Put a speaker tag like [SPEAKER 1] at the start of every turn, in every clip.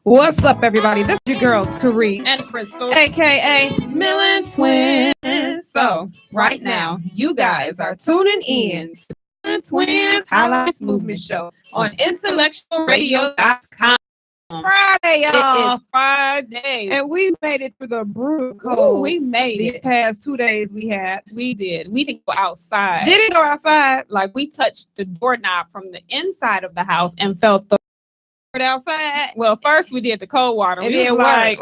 [SPEAKER 1] What's up, everybody? This is your girls, Karee
[SPEAKER 2] and Crystal,
[SPEAKER 1] aka Millen Twins. So, right now, you guys are tuning in to Millen Twins Highlights Movement Show on IntellectualRadio.com. Friday, y'all.
[SPEAKER 2] It is Friday.
[SPEAKER 1] And we made it through the brutal cold.
[SPEAKER 2] We made
[SPEAKER 1] these past 2 days we had.
[SPEAKER 2] We did. We didn't go outside.
[SPEAKER 1] Didn't go outside.
[SPEAKER 2] Like, we touched the doorknob from the inside of the house and felt the
[SPEAKER 1] outside.
[SPEAKER 2] Well, first we did the cold water.
[SPEAKER 1] And
[SPEAKER 2] we
[SPEAKER 1] then
[SPEAKER 2] was like,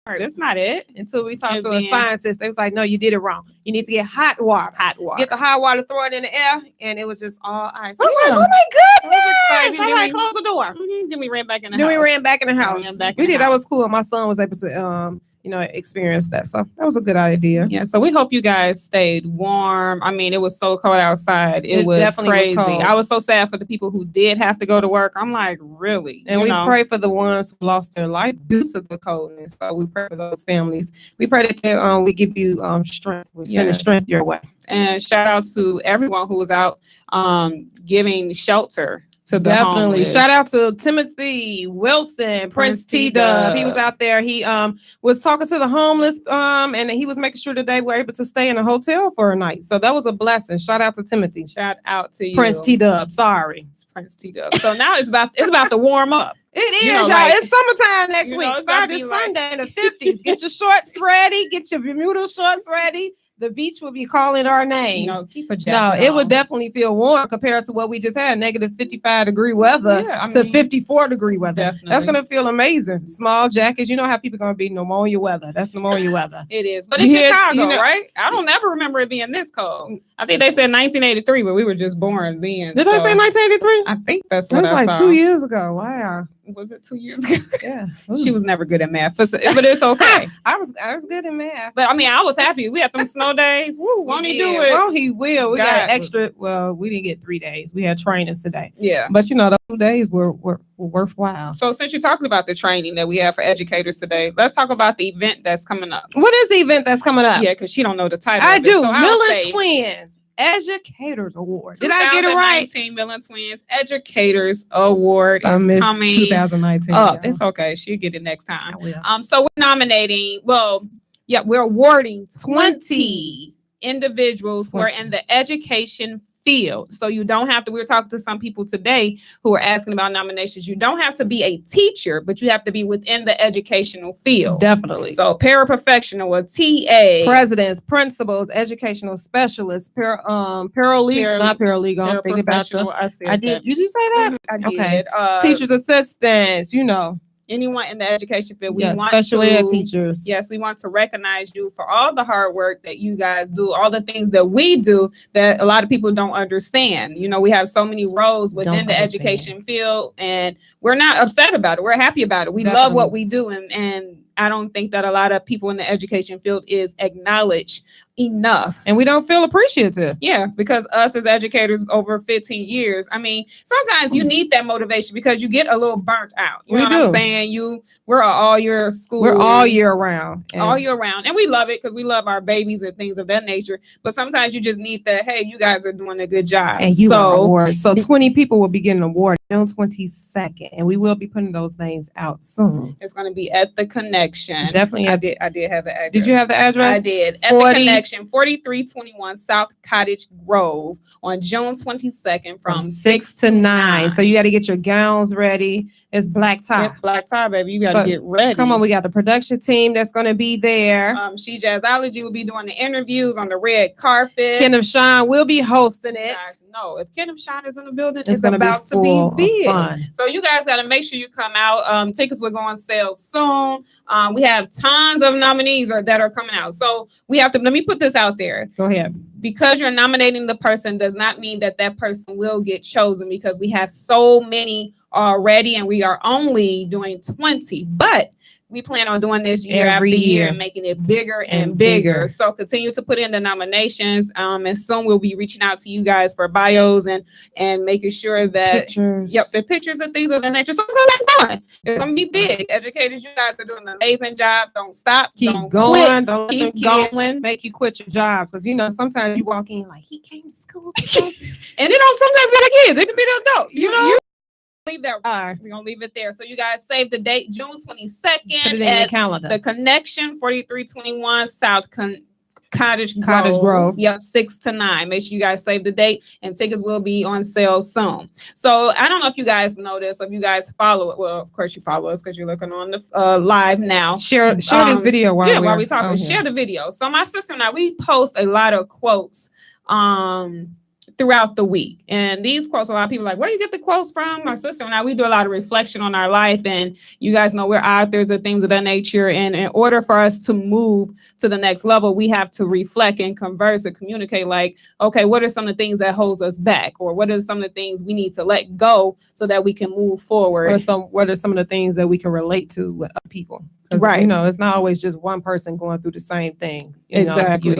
[SPEAKER 1] that's
[SPEAKER 2] not it.
[SPEAKER 1] Until we talked to a scientist, they was like, no, you did it wrong. You need to get hot water. Get the hot water, throw it in the air, and it was just all ice. I was like, oh my goodness! All right, close the door.
[SPEAKER 2] Then we ran back in the
[SPEAKER 1] house.
[SPEAKER 2] We
[SPEAKER 1] ran back in the house. We did. That was cool. My son was able to experience that. So that was a good idea.
[SPEAKER 2] Yeah. So we hope you guys stayed warm. I mean, it was so cold outside. It was crazy. I was so sad for the people who did have to go to work. I'm like, really?
[SPEAKER 1] And we pray for the ones who lost their life due to the coldness. So we pray for those families. We pray that we give you strength. We send strength your way.
[SPEAKER 2] And shout out to everyone who was out giving shelter.
[SPEAKER 1] Definitely. Homeless. Shout out to Timothy Wilson, Prince T-Dub. He was out there. He was talking to the homeless and he was making sure that they were able to stay in a hotel for a night. So that was a blessing. Shout out to Timothy.
[SPEAKER 2] Shout out to you.
[SPEAKER 1] Prince T-Dub. Sorry.
[SPEAKER 2] It's Prince T-Dub. So now it's about to warm up.
[SPEAKER 1] It is, y'all. It's summertime next week. Start this Sunday in the 50s. Get your shorts ready. Get your Bermuda shorts ready. The beach will be calling our names.
[SPEAKER 2] Keep a jacket
[SPEAKER 1] it would definitely feel warm compared to what we just had, negative 55-degree weather to 54-degree weather.
[SPEAKER 2] Definitely.
[SPEAKER 1] That's going to feel amazing. Small jackets. You know how people are going to be pneumonia weather. That's pneumonia weather.
[SPEAKER 2] It is. But it's Chicago, right? I don't ever remember it being this cold. I think they said 1983, but we were just born then.
[SPEAKER 1] Did they say 1983?
[SPEAKER 2] I think that's what I saw.
[SPEAKER 1] It was like 2 years ago. Wow.
[SPEAKER 2] Was it 2 years ago?
[SPEAKER 1] Yeah.
[SPEAKER 2] She was never good at math, but it's okay.
[SPEAKER 1] I was good at math.
[SPEAKER 2] But I mean, I was happy. We had them snow days. Woo, won't he do it?
[SPEAKER 1] Well, he will. We got extra. Well, we didn't get 3 days. We had trainings today.
[SPEAKER 2] Yeah.
[SPEAKER 1] But those 2 days were worthwhile.
[SPEAKER 2] So since you're talking about the training that we have for educators today, let's talk about the event that's coming up.
[SPEAKER 1] What is the event that's coming up?
[SPEAKER 2] Yeah, because she don't know the title.
[SPEAKER 1] I do. Millen Twins Educators Award. Did I get it right?
[SPEAKER 2] 2019 Millen Twins Educators Award is coming.
[SPEAKER 1] 2019.
[SPEAKER 2] Oh, it's okay. She'll get it next time.
[SPEAKER 1] I will.
[SPEAKER 2] So we're nominating. We're awarding 20 individuals who are in the education field. So you don't have to. We were talking to some people today who are asking about nominations. You don't have to be a teacher, but you have to be within the educational field.
[SPEAKER 1] Definitely.
[SPEAKER 2] So paraprofessional, a TA,
[SPEAKER 1] presidents, principals, educational specialists, paralegal, not paralegal. I'm thinking about I did. Did you say that?
[SPEAKER 2] I did.
[SPEAKER 1] Okay. Teachers assistants.
[SPEAKER 2] Anyone in the education field, we want
[SPEAKER 1] especially ed teachers.
[SPEAKER 2] Yes, we want to recognize you for all the hard work that you guys do, all the things that we do that a lot of people don't understand. We have so many roles within the education field, and we're not upset about it. We're happy about it. We love what we do, and I don't think that a lot of people in the education field is acknowledged enough.
[SPEAKER 1] And we don't feel appreciative.
[SPEAKER 2] Yeah, because us as educators over 15 years, I mean, sometimes you need that motivation because you get a little burnt out. You know what I'm saying? We're all year school.
[SPEAKER 1] We're all year round.
[SPEAKER 2] All year round. And we love it because we love our babies and things of that nature. But sometimes you just need that, hey, you guys are doing a good job.
[SPEAKER 1] And you are awarded. So 20 people will be getting awarded on 22nd. And we will be putting those names out soon.
[SPEAKER 2] It's going to be at the Connection.
[SPEAKER 1] Definitely.
[SPEAKER 2] I did have the address.
[SPEAKER 1] Did you have the address?
[SPEAKER 2] I did. At the Connection, 4321 South Cottage Grove on June 22nd from 6 to 9.
[SPEAKER 1] So you got to get your gowns ready. It's black tie.
[SPEAKER 2] It's black tie, baby. You got to get ready.
[SPEAKER 1] Come on, we got the production team that's going to be there.
[SPEAKER 2] She Jazzology will be doing the interviews on the red carpet.
[SPEAKER 1] Kenneth Sean will be hosting it.
[SPEAKER 2] Guys, no, if Kenneth Sean is in the building, it's about to be big.
[SPEAKER 1] Fun.
[SPEAKER 2] So you guys got to make sure you come out. Tickets will go on sale soon. We have tons of nominees that are coming out. So we have to, let me put this out there.
[SPEAKER 1] Go ahead.
[SPEAKER 2] Because you're nominating the person does not mean that person will get chosen, because we have so many already and we are only doing 20. But we plan on doing this year after year and making it bigger and bigger. So continue to put in the nominations. And soon we'll be reaching out to you guys for bios and making sure that the pictures and things of that nature. So it's gonna be fun. It's gonna be big. Educators, you guys are doing an amazing job. Don't stop.
[SPEAKER 1] Keep
[SPEAKER 2] don't
[SPEAKER 1] going.
[SPEAKER 2] Quit.
[SPEAKER 1] Don't
[SPEAKER 2] keep
[SPEAKER 1] let
[SPEAKER 2] going.
[SPEAKER 1] Make you quit your jobs, because sometimes you walk in like he came to school,
[SPEAKER 2] and it don't sometimes be the kids. It can be the adults. leave that. We're gonna leave it there. So you guys save the date, June 22nd.
[SPEAKER 1] Put it in your calendar.
[SPEAKER 2] The Connection, 4321 South Cottage
[SPEAKER 1] Grove.
[SPEAKER 2] Yep, 6 to 9. Make sure you guys save the date, and tickets will be on sale soon. So I don't know if you guys know this, or if you guys follow it. Well, of course you follow us because you're looking on the live now.
[SPEAKER 1] Share this video while we're
[SPEAKER 2] talking. Share the video. So my sister and I, we post a lot of quotes throughout the week, and these quotes, a lot of people are like, where do you get the quotes from? My sister and I, we do a lot of reflection on our life, and you guys know we're authors of things of that nature, and in order for us to move to the next level, we have to reflect and converse and communicate, like, okay, what are some of the things that holds us back, or what are some of the things we need to let go so that we can move forward?
[SPEAKER 1] What are some of the things that we can relate to with other people?
[SPEAKER 2] Right.
[SPEAKER 1] You know, it's not always just one person going through the same thing.
[SPEAKER 2] Exactly.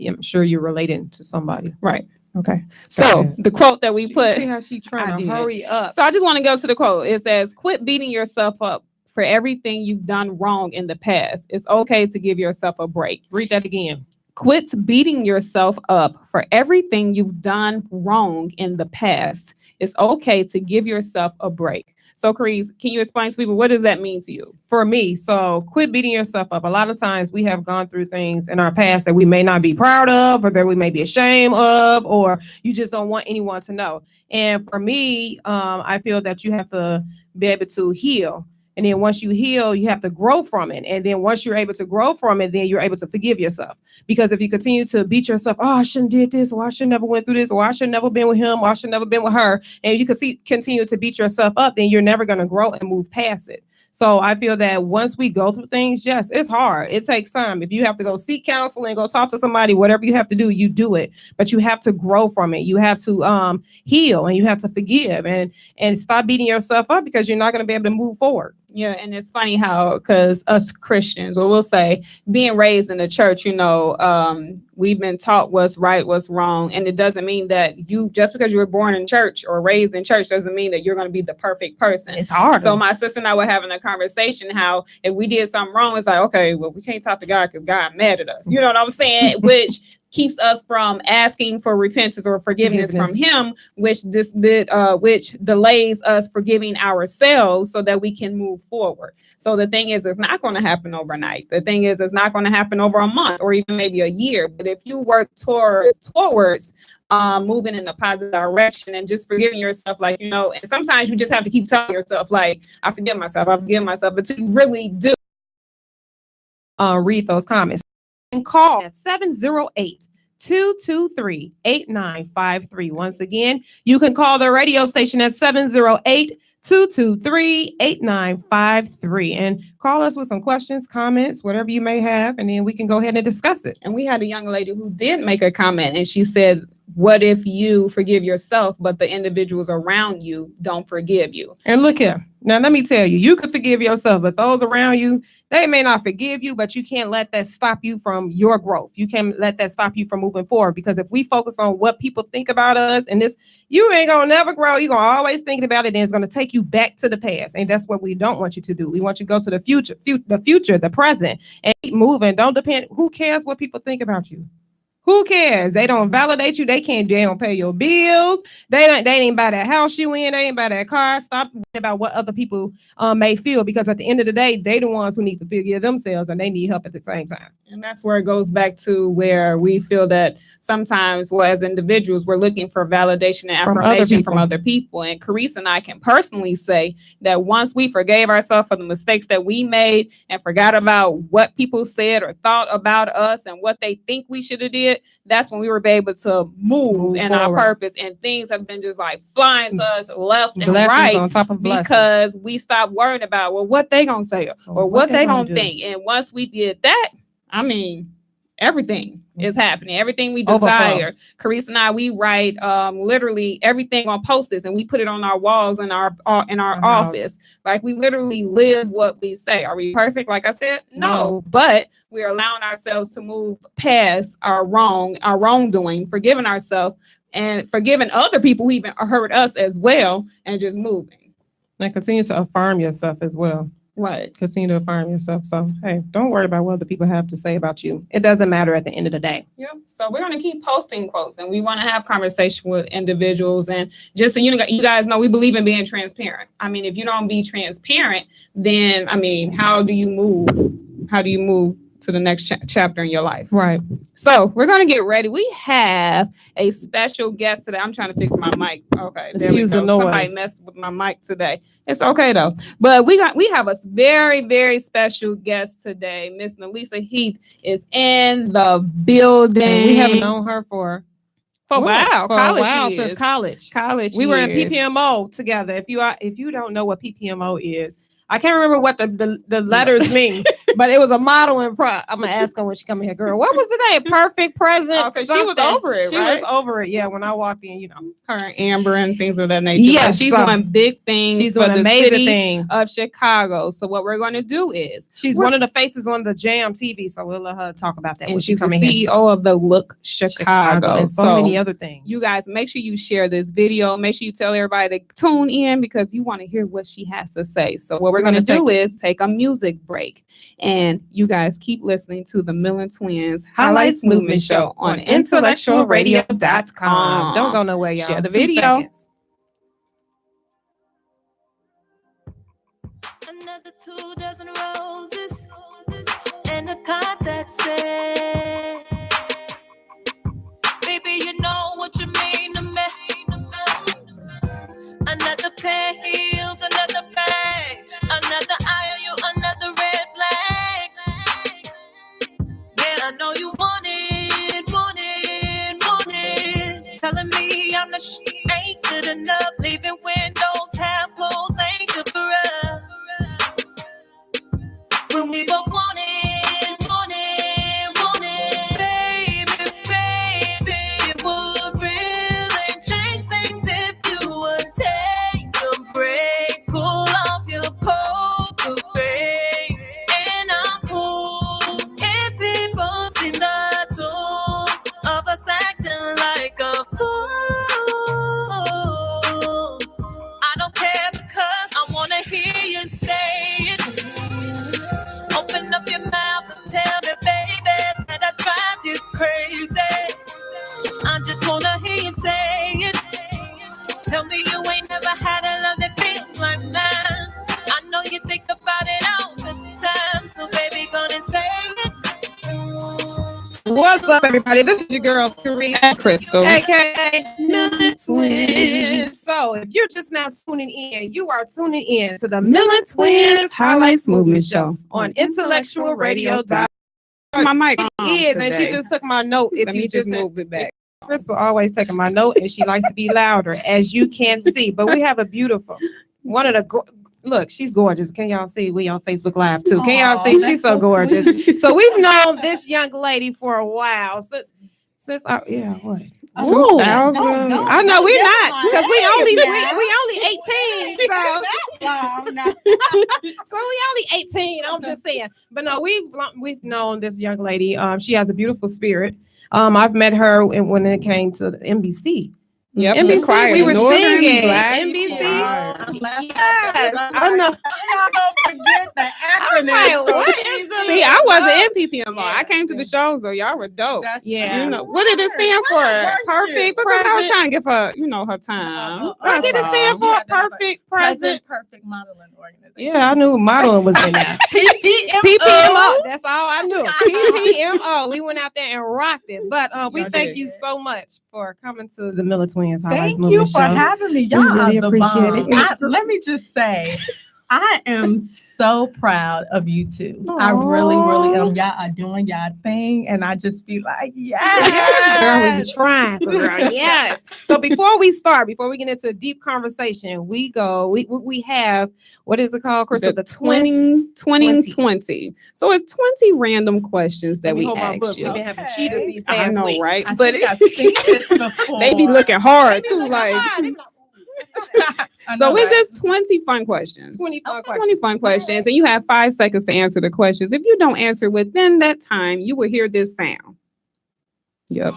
[SPEAKER 1] I'm sure you're relating to somebody.
[SPEAKER 2] Right. Okay. So the quote that we put.
[SPEAKER 1] See how she trying to hurry up.
[SPEAKER 2] So I just want to go to the quote. It says, quit beating yourself up for everything you've done wrong in the past. It's okay to give yourself a break.
[SPEAKER 1] Read that again.
[SPEAKER 2] Quit beating yourself up for everything you've done wrong in the past. It's okay to give yourself a break. So, Carice, can you explain to people, what does that mean to you?
[SPEAKER 1] For me, so quit beating yourself up. A lot of times we have gone through things in our past that we may not be proud of, or that we may be ashamed of, or you just don't want anyone to know. And for me, I feel that you have to be able to heal. And then once you heal, you have to grow from it. And then once you're able to grow from it, then you're able to forgive yourself. Because if you continue to beat yourself, oh, I shouldn't did this, or I should never went through this, or I should never been with him, or I should never been with her. And you continue to beat yourself up, then you're never going to grow and move past it. So I feel that once we go through things, yes, it's hard. It takes time. If you have to go seek counseling, go talk to somebody, whatever you have to do, you do it. But you have to grow from it. You have to heal, and you have to forgive, and stop beating yourself up, because you're not going to be able to move forward.
[SPEAKER 2] Yeah, and it's funny how, because us Christians, or we'll say being raised in the church, we've been taught what's right, what's wrong. And it doesn't mean that just because you were born in church or raised in church doesn't mean that you're going to be the perfect person.
[SPEAKER 1] It's hard.
[SPEAKER 2] So my sister and I were having a conversation how if we did something wrong, it's like, okay, well, we can't talk to God because God mad at us. You know what I'm saying? Which keeps us from asking for repentance or forgiveness from him, which delays us forgiving ourselves so that we can move forward. So the thing is, it's not going to happen overnight. The thing is, it's not going to happen over a month or even maybe a year. But if you work towards moving in a positive direction and just forgiving yourself, and sometimes you just have to keep telling yourself, like, I forgive myself, but you really do.
[SPEAKER 1] Read those comments. And call at 708-223-8953. Once again, you can call the radio station at 708-223-8953 and call us with some questions, comments, whatever you may have, and then we can go ahead and discuss it.
[SPEAKER 2] And we had a young lady who did make a comment, and she said, what if you forgive yourself, but the individuals around you don't forgive you?
[SPEAKER 1] And look here. Now, let me tell you, you could forgive yourself, but those around you, they may not forgive you, but you can't let that stop you from your growth. You can't let that stop you from moving forward, because if we focus on what people think about us and this, you ain't going to never grow. You're going to always thinking about it, and it's going to take you back to the past. And that's what we don't want you to do. We want you to go to the future, the present, and keep moving. Don't depend. Who cares what people think about you? Who cares? They don't validate you. They don't pay your bills. They ain't buy that house you in. They ain't buy that car. Stop about what other people may feel, because at the end of the day, they the ones who need to forgive themselves, and they need help at the same time.
[SPEAKER 2] And that's where it goes back to where we feel that sometimes, as individuals, we're looking for validation and affirmation from other people. And Carice and I can personally say that once we forgave ourselves for the mistakes that we made and forgot about what people said or thought about us and what they think we should have did, that's when we were able to move in our purpose, and things have been just like flying to us left and right
[SPEAKER 1] on top of
[SPEAKER 2] because we stopped worrying about what they gonna say or what they gonna think. And once we did that, I mean, everything is happening. Everything we desire. Carice and I, we write literally everything on Post-its, and we put it on our walls in our office. Like, we literally live what we say. Are we perfect? Like I said, no. But we're allowing ourselves to move past our wrongdoing, forgiving ourselves and forgiving other people who even hurt us as well, and just moving.
[SPEAKER 1] And continue to affirm yourself as well. Right. Continue to affirm yourself. So, hey, don't worry about what other people have to say about you. It doesn't matter at the end of the day.
[SPEAKER 2] Yep. So we're going to keep posting quotes, and we want to have conversation with individuals. And just so you guys know, we believe in being transparent. I mean, if you don't be transparent, then, I mean, how do you move? How do you move to the next chapter in your life?
[SPEAKER 1] Right.
[SPEAKER 2] So we're going to get ready. We have a special guest today. I'm trying to fix my mic. Okay.
[SPEAKER 1] Excuse the noise.
[SPEAKER 2] Somebody messed with my mic today. It's okay though. But we have a very, very special guest today. Miss Elise Heath is in the building.
[SPEAKER 1] And we haven't known her for
[SPEAKER 2] a while.
[SPEAKER 1] Since college. We were in PPMO together. If you don't know what PPMO is, I can't remember what the letters mean, but it was a modeling I'm gonna ask her when she come in here, girl. What was the name? Perfect present.
[SPEAKER 2] Okay, she was over it.
[SPEAKER 1] She was over it. Yeah, when I walked in, you know,
[SPEAKER 2] her and Amber and things of that nature.
[SPEAKER 1] Yeah,
[SPEAKER 2] she's doing big things.
[SPEAKER 1] She's
[SPEAKER 2] for
[SPEAKER 1] doing
[SPEAKER 2] the
[SPEAKER 1] amazing
[SPEAKER 2] city
[SPEAKER 1] things
[SPEAKER 2] of Chicago. So what we're going to do is
[SPEAKER 1] she's one of the faces on the Jam TV. So we'll let her talk about that.
[SPEAKER 2] And she's the CEO of the Look Chicago
[SPEAKER 1] and so many other things.
[SPEAKER 2] You guys, make sure you share this video. Make sure you tell everybody to tune in because you want to hear what she has to say. So what we're going to do is take a music break, and you guys keep listening to the Millen Twins Highlights Movement Show on IntellectualRadio.com.
[SPEAKER 1] Don't go nowhere, y'all.
[SPEAKER 2] Share the video.
[SPEAKER 3] Another 2 dozen roses and a card that said, baby, you know what you mean to me. Another pair of heels, another bag, another eye on you, another red flag. Yeah, I know you want it. Telling me I'm the shit, ain't good enough. Leaving windows half closed ain't good for us. When we both want it. Baby, it would really change things if you would take a break. Pull off your poker face and I'm cool. If people see the tune of us acting like a fool, I don't care because I wanna hear you say it. Open up your mouth and tell me, baby, that I drive you crazy. I just wanna hear you say it. Tell me you ain't never had a love that feels like mine. I know you think about it all the time, so baby, gonna say it.
[SPEAKER 1] What's up, everybody? This is your girl, Karina
[SPEAKER 2] Crystal,
[SPEAKER 1] aka Millen Twins. So, if you're just now tuning in, you are tuning in to the Millen Twins Highlights Movement Show on IntellectualRadio.com.
[SPEAKER 2] my mic
[SPEAKER 1] Is, and she just took my note. If
[SPEAKER 2] Let
[SPEAKER 1] you
[SPEAKER 2] me
[SPEAKER 1] just
[SPEAKER 2] move it back.
[SPEAKER 1] Crystal always taking my note, and she likes to be louder, as you can see. But we have a beautiful one of the. Look, she's gorgeous. Can y'all see? We on Facebook Live too. Can y'all see? She's so gorgeous. So we've known this young lady for a while since what? 2000. I know we're not because we only 18. So we only 18. I'm just saying. But no, we've known this young lady. She has a beautiful spirit. I've met her when it came to the NBC.
[SPEAKER 2] Yep,
[SPEAKER 1] NBC, we were singing.
[SPEAKER 2] NBC.
[SPEAKER 1] Yes, I know.
[SPEAKER 4] Don't forget the acronym.
[SPEAKER 1] I was like, what is the?
[SPEAKER 2] See, I wasn't in PPMO. I came to the shows, though. Y'all were dope.
[SPEAKER 1] Yeah.
[SPEAKER 2] You know, what did it stand for? Perfect. Because I was trying to give her, her time.
[SPEAKER 1] What did it stand for? Perfect present.
[SPEAKER 4] Perfect modeling organization.
[SPEAKER 1] Yeah, I knew modeling was in there. PPMO. That's all I knew. PPMO. We went out there and rocked it. But we thank you so much for coming to the Millen Twins Highlights
[SPEAKER 4] Thank
[SPEAKER 1] Movement
[SPEAKER 4] you for
[SPEAKER 1] Show.
[SPEAKER 4] having me. Y'all
[SPEAKER 1] really
[SPEAKER 4] are the
[SPEAKER 1] appreciate
[SPEAKER 4] bomb. Let me just say, I am so proud of you two. I really, really am. Y'all are doing y'all thing, and I just be like, yes.
[SPEAKER 1] Girl, we be trying, girl. Yes. So before we get into a deep conversation, we have, what is it called, Crystal?
[SPEAKER 2] The 2020. So it's 20 random questions that we ask you.
[SPEAKER 1] We've been having cheaters these
[SPEAKER 2] I
[SPEAKER 1] past
[SPEAKER 2] know,
[SPEAKER 1] weeks.
[SPEAKER 2] right?
[SPEAKER 4] But I've seen this before.
[SPEAKER 2] They be looking hard too, like. So it's just 20 fun questions.
[SPEAKER 1] 20
[SPEAKER 2] fun questions. And you have 5 seconds to answer the questions. If you don't answer within that time, you will hear this sound. Yep.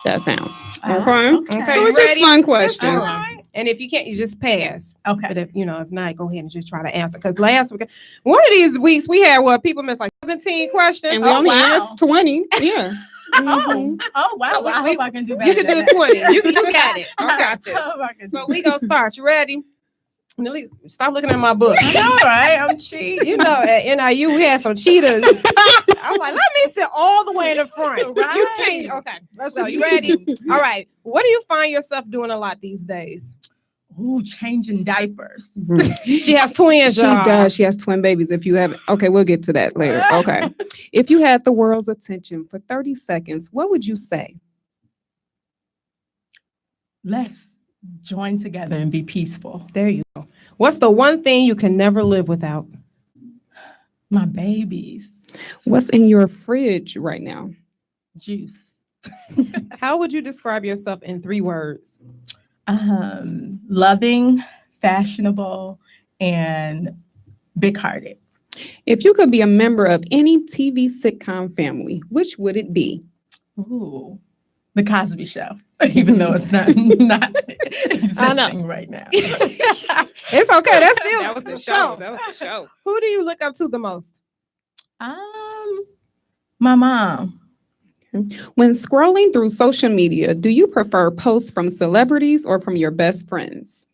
[SPEAKER 2] That sound. Okay.
[SPEAKER 1] Okay.
[SPEAKER 2] So it's just fun questions.
[SPEAKER 1] Right. And if you can't, you just pass.
[SPEAKER 4] Okay.
[SPEAKER 1] But if not, go ahead and just try to answer. Because last week, one of these weeks we had people missed like 17 questions.
[SPEAKER 2] And we only asked 20. Yeah.
[SPEAKER 4] Oh wow! I hope I can do better.
[SPEAKER 1] You can do 20. You got it. I got this.
[SPEAKER 4] I hope I can
[SPEAKER 1] So
[SPEAKER 4] do
[SPEAKER 1] we gonna start. You ready? Elise, stop looking at my book.
[SPEAKER 4] All right, I'm cheating.
[SPEAKER 1] At NIU we had some cheaters. I'm like, let me sit all the way in the front.
[SPEAKER 4] Right.
[SPEAKER 1] You can't. Okay, let's go. You ready? All right. What do you find yourself doing a lot these days?
[SPEAKER 4] Ooh, changing diapers.
[SPEAKER 1] She has twins.
[SPEAKER 2] She
[SPEAKER 1] y'all.
[SPEAKER 2] does. She has twin babies. If you have, okay, we'll get to that later. Okay. If you had the world's attention for 30 seconds, what would you say?
[SPEAKER 4] Let's join together and be peaceful.
[SPEAKER 1] There you go. What's the one thing you can never live without?
[SPEAKER 4] My babies.
[SPEAKER 2] What's in your fridge right now?
[SPEAKER 4] Juice.
[SPEAKER 1] How would you describe yourself in 3 words?
[SPEAKER 4] Loving, fashionable, and big-hearted.
[SPEAKER 2] If you could be a member of any TV sitcom family, which would it be?
[SPEAKER 4] Ooh, The Cosby Show. Even though it's not existing right now.
[SPEAKER 1] It's okay. That's still
[SPEAKER 2] That was the show. That was the show.
[SPEAKER 1] Who do you look up to the most?
[SPEAKER 4] My mom.
[SPEAKER 2] When scrolling through social media, do you prefer posts from celebrities or from your best friends?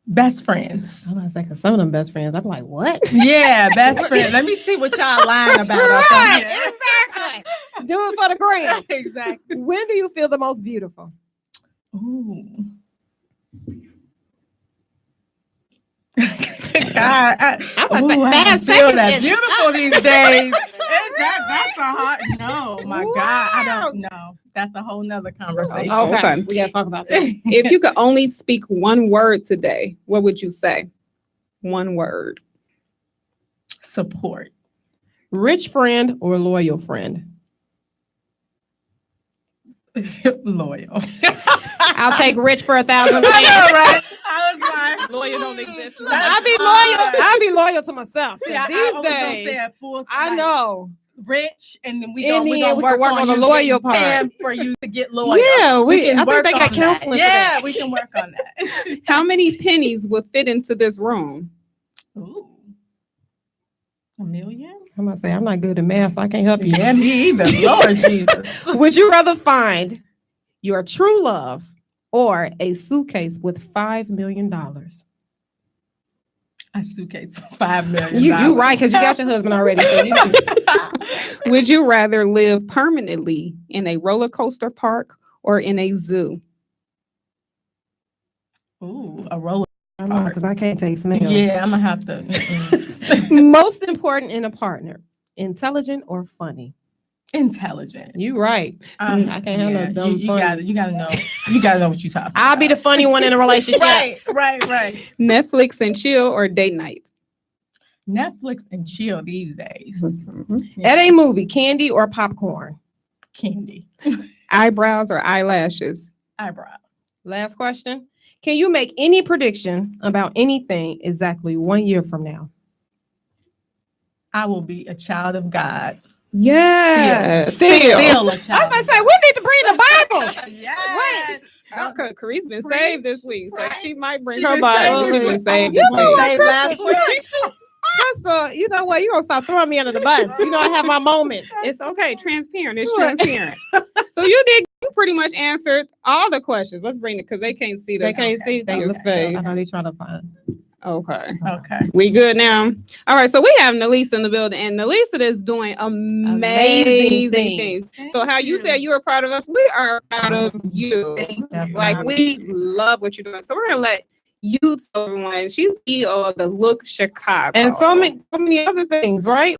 [SPEAKER 4] Best friends.
[SPEAKER 1] I was like, some of them best friends. I'm like, what?
[SPEAKER 4] Yeah, best friends. Let me see what y'all lying about.
[SPEAKER 1] Right, exactly. Do it for the gram.
[SPEAKER 4] Exactly.
[SPEAKER 1] When do you feel the most beautiful?
[SPEAKER 4] Ooh. God, I don't feel that beautiful these days. That's a hard no. My God, I don't know. That's a whole nother conversation.
[SPEAKER 2] Okay.
[SPEAKER 1] We gotta talk about that.
[SPEAKER 2] If you could only speak one word today, what would you say? One word.
[SPEAKER 4] Support.
[SPEAKER 1] Rich friend or loyal friend?
[SPEAKER 4] Loyal.
[SPEAKER 1] I'll take rich for 1,000.
[SPEAKER 4] I know, right? I was like,
[SPEAKER 2] Loyal don't exist.
[SPEAKER 1] I'll be loyal to myself.
[SPEAKER 4] See, I
[SPEAKER 1] These
[SPEAKER 4] was gonna
[SPEAKER 1] days,
[SPEAKER 4] say at full
[SPEAKER 1] I know.
[SPEAKER 4] rich, and then we
[SPEAKER 1] In
[SPEAKER 4] gonna
[SPEAKER 1] the end, we
[SPEAKER 4] work
[SPEAKER 1] can work on the
[SPEAKER 4] you
[SPEAKER 1] loyal
[SPEAKER 4] getting
[SPEAKER 1] part.
[SPEAKER 4] for you to get loyal.
[SPEAKER 1] Yeah,
[SPEAKER 4] can
[SPEAKER 1] I think
[SPEAKER 4] work
[SPEAKER 1] they got
[SPEAKER 4] on that.
[SPEAKER 1] counseling. for
[SPEAKER 4] Yeah,
[SPEAKER 1] that.
[SPEAKER 4] we can work on that.
[SPEAKER 2] How many pennies would fit into this room?
[SPEAKER 4] Ooh, 1 million?
[SPEAKER 1] I'm gonna say I'm not good at math, so I can't help you.
[SPEAKER 4] Yeah, me either. Lord Jesus.
[SPEAKER 1] Would you rather find your true love or a suitcase with $5 million?
[SPEAKER 4] A suitcase for $5 million.
[SPEAKER 1] You right, because you got your husband already. So you can,
[SPEAKER 2] Would you rather live permanently in a roller coaster park or in a zoo?
[SPEAKER 4] Ooh, a roller.
[SPEAKER 1] because I can't take smells.
[SPEAKER 4] Yeah, I'm gonna have to.
[SPEAKER 1] Most important in a partner, intelligent or funny?
[SPEAKER 4] Intelligent.
[SPEAKER 1] You right. I can't handle dumb
[SPEAKER 4] you
[SPEAKER 1] funny.
[SPEAKER 4] You gotta know. You gotta know what you're talking.
[SPEAKER 1] I'll be the funny one in a relationship.
[SPEAKER 4] Right.
[SPEAKER 2] Netflix and chill or date night?
[SPEAKER 4] Netflix and chill these days.
[SPEAKER 1] At a movie, candy or popcorn?
[SPEAKER 4] Candy.
[SPEAKER 2] Eyebrows or eyelashes?
[SPEAKER 4] Eyebrows.
[SPEAKER 1] Last question. Can you make any prediction about anything exactly 1 year from now?
[SPEAKER 4] I will be a child of God.
[SPEAKER 2] Yeah.
[SPEAKER 4] Still a
[SPEAKER 1] I
[SPEAKER 4] child.
[SPEAKER 1] was gonna say we need to bring the Bible.
[SPEAKER 4] Yes.
[SPEAKER 2] Okay, Carice been saved this week, so she might bring
[SPEAKER 4] She
[SPEAKER 2] her
[SPEAKER 4] been
[SPEAKER 2] Bible.
[SPEAKER 4] saved
[SPEAKER 2] She
[SPEAKER 4] this
[SPEAKER 2] been
[SPEAKER 4] week.
[SPEAKER 2] saved
[SPEAKER 1] You
[SPEAKER 2] this
[SPEAKER 1] know
[SPEAKER 2] week.
[SPEAKER 1] what,
[SPEAKER 4] Saved last week.
[SPEAKER 1] Crystal, you know what? You gonna stop throwing me under the bus. You know I have my moments.
[SPEAKER 2] It's okay. Transparent. It's transparent. So you pretty much answered all the questions. Let's bring it because they can't see
[SPEAKER 1] They can't see. They
[SPEAKER 2] your
[SPEAKER 1] look
[SPEAKER 2] face.
[SPEAKER 1] I know they trying to find.
[SPEAKER 2] Okay.
[SPEAKER 4] Okay.
[SPEAKER 2] We good now? All right. So we have Elise in the building, and Elise is doing amazing things. So how you said you were proud of us, we are proud of you. Like we love what you're doing. So we're gonna let you tell everyone. She's CEO of the Look Chicago,
[SPEAKER 1] And so many other things, right?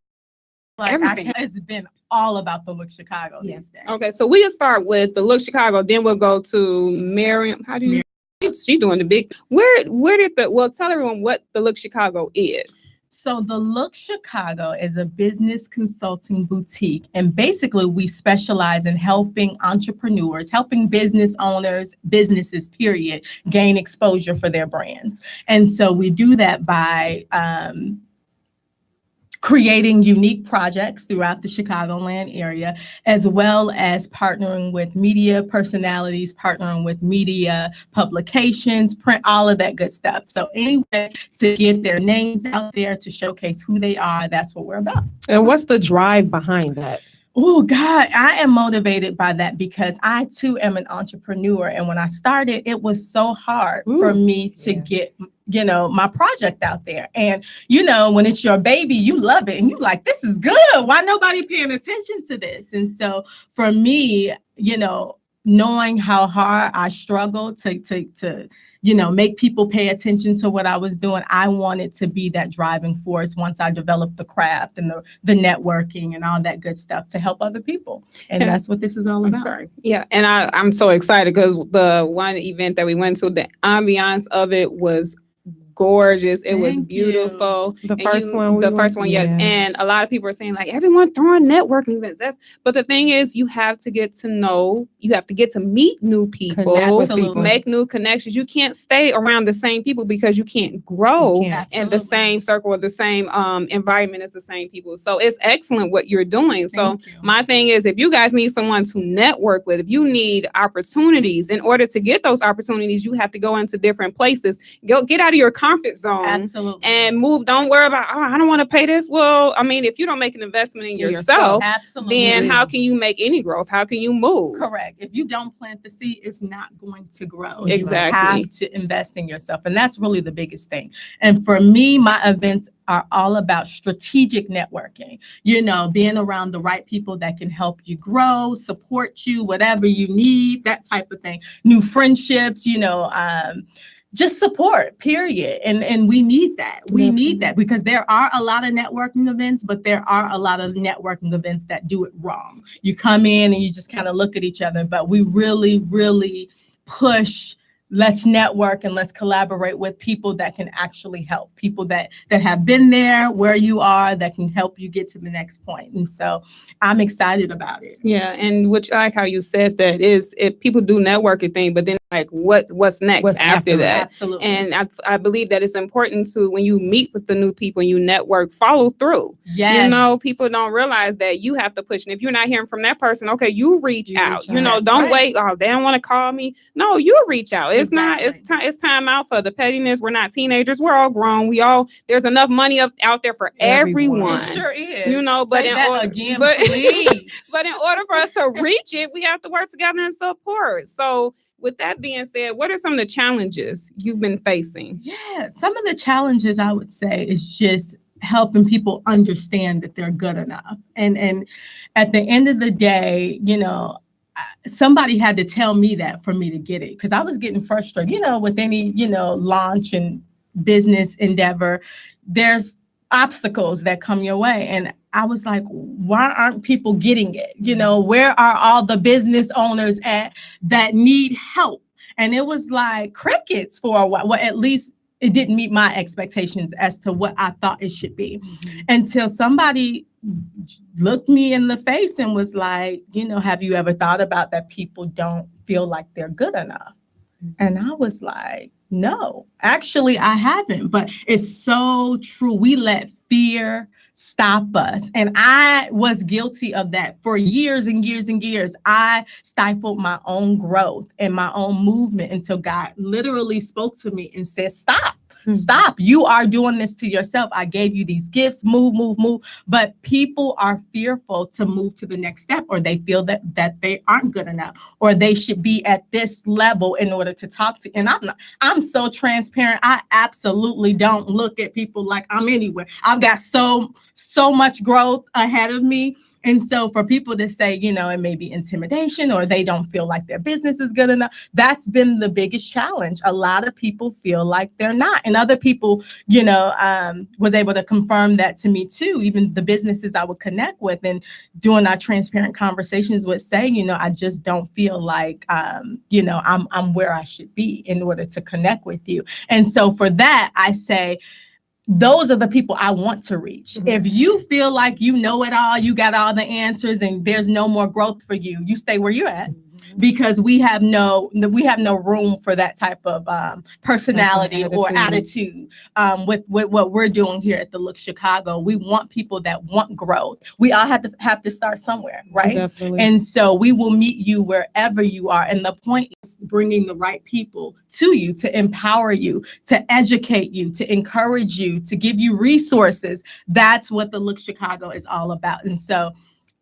[SPEAKER 4] Like,
[SPEAKER 2] Everything.
[SPEAKER 4] it's been all about the Look Chicago these days.
[SPEAKER 2] Okay, so we'll start with the Look Chicago, then we'll go to Miriam. How do you? She doing the big. Where did tell everyone what the Look Chicago is.
[SPEAKER 4] So the Look Chicago is a business consulting boutique, and basically we specialize in helping entrepreneurs, helping business owners, businesses, period, gain exposure for their brands. And so we do that by creating unique projects throughout the Chicagoland area, as well as partnering with media personalities, partnering with media publications, print, all of that good stuff. So anyway, to get their names out there, to showcase who they are, that's what we're about.
[SPEAKER 1] And what's the drive behind that?
[SPEAKER 4] Oh, God, I am motivated by that because I, too, am an entrepreneur. And when I started, it was so hard for me to get, my project out there. And, when it's your baby, you love it. And you're like, this is good. Why nobody paying attention to this? And so for me, knowing how hard I struggled to make people pay attention to what I was doing, I wanted to be that driving force once I developed the craft and the networking and all that good stuff to help other people. And that's what this is all about.
[SPEAKER 2] Yeah. And I'm so excited because the one event that we went to, the ambiance of it was gorgeous. It was beautiful.
[SPEAKER 1] The first one,
[SPEAKER 2] yes. And a lot of people are saying like everyone throwing networking events. But the thing is, you have to get to know, you have to get to meet new people, make new connections. You can't stay around the same people because you can't grow in the same circle or the same environment as the same people. So it's excellent what you're doing. So my thing is, if you guys need someone to network with, if you need opportunities, in order to get those opportunities, you have to go into different places. Get out of your comfort zone and move. Don't worry about, I don't want to pay this. Well, I mean, if you don't make an investment in yourself, then how can you make any growth? How can you move?
[SPEAKER 4] Correct. If you don't plant the seed, it's not going to grow.
[SPEAKER 2] Exactly.
[SPEAKER 4] You have to invest in yourself. And that's really the biggest thing. And for me, my events are all about strategic networking, being around the right people that can help you grow, support you, whatever you need, that type of thing. New friendships, just support, period. And we need that. We need that because there are a lot of networking events, but there are a lot of networking events that do it wrong. You come in and you just kind of look at each other, but we really, really push, let's network and let's collaborate with people that can actually help, people that have been there where you are, that can help you get to the next point. And so I'm excited about it.
[SPEAKER 2] Yeah. And which I like how you said that is if people do networking thing, but then like what's next after that?
[SPEAKER 4] Absolutely.
[SPEAKER 2] And I believe that it's important to, when you meet with the new people and you network, follow through.
[SPEAKER 4] Yes.
[SPEAKER 2] People don't realize that you have to push. And if you're not hearing from that person, okay, you reach out. Don't wait. Oh, they don't want to call me. No, you reach out. It's not, it's time out for the pettiness. We're not teenagers. We're all grown. There's enough money out there for everyone.
[SPEAKER 4] It sure is.
[SPEAKER 2] But
[SPEAKER 4] please.
[SPEAKER 2] But in order for us to reach it, we have to work together and support. So with that being said, what are some of the challenges you've been facing?
[SPEAKER 4] Yeah, some of the challenges I would say is just helping people understand that they're good enough. And at the end of the day, somebody had to tell me that for me to get it, because I was getting frustrated, with any, launch and business endeavor, there's obstacles that come your way. And I was like, why aren't people getting it? Where are all the business owners at that need help? And it was like crickets for a while. Well, at least it didn't meet my expectations as to what I thought it should be, until somebody looked me in the face and was like, have you ever thought about that people don't feel like they're good enough? And I was like, no, actually, I haven't. But it's so true. We let fear stop us. And I was guilty of that for years and years and years. I stifled my own growth and my own movement until God literally spoke to me and said, stop. Stop. You are doing this to yourself. I gave you these gifts. Move. But people are fearful to move to the next step, or they feel that they aren't good enough, or they should be at this level in order to talk to. And I'm so transparent. I absolutely don't look at people like I'm anywhere. I've got so much growth ahead of me. And so for people to say, it may be intimidation or they don't feel like their business is good enough, that's been the biggest challenge. A lot of people feel like they're not. And other people, was able to confirm that to me too. Even the businesses I would connect with and doing our transparent conversations would say, I just don't feel like, I'm where I should be in order to connect with you. And so for that, I say, those are the people I want to reach. If you feel like you know it all, you got all the answers and there's no more growth for you, you stay where you're at. because we have no room for that type of personality or attitude with what we're doing here at the Look Chicago. We want people that want growth. We all have to start somewhere, right?
[SPEAKER 1] Definitely.
[SPEAKER 4] And so we will meet you wherever you are. And the point is bringing the right people to you, to empower you, to educate you, to encourage you, to give you resources. That's what the Look Chicago is all about. And so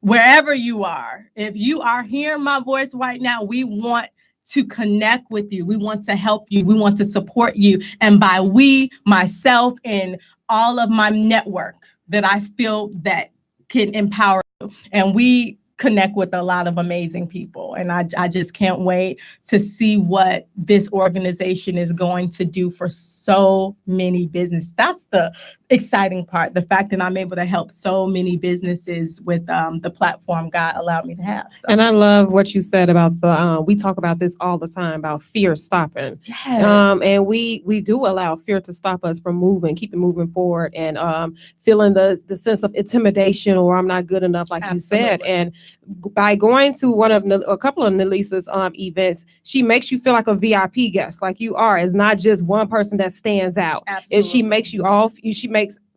[SPEAKER 4] wherever you are, if you are hearing my voice right now, we want to connect with you. We want to help you. We want to support you. And by we, myself, and all of my network that I feel that can empower you. And we connect with a lot of amazing people. And I just can't wait to see what this organization is going to do for so many businesses. That's the exciting part, the fact that I'm able to help so many businesses with the platform God allowed me to have. So.
[SPEAKER 1] And I love what you said about we talk about this all the time about fear stopping.
[SPEAKER 4] Yes.
[SPEAKER 1] And we do allow fear to stop us from keeping moving forward and feeling the sense of intimidation or I'm not good enough, like
[SPEAKER 4] Absolutely.
[SPEAKER 1] you said. And by going to a couple of Elise's events, she makes you feel like a VIP guest, like you are. It's not just one person that stands out.
[SPEAKER 4] Absolutely.
[SPEAKER 1] And she makes you all.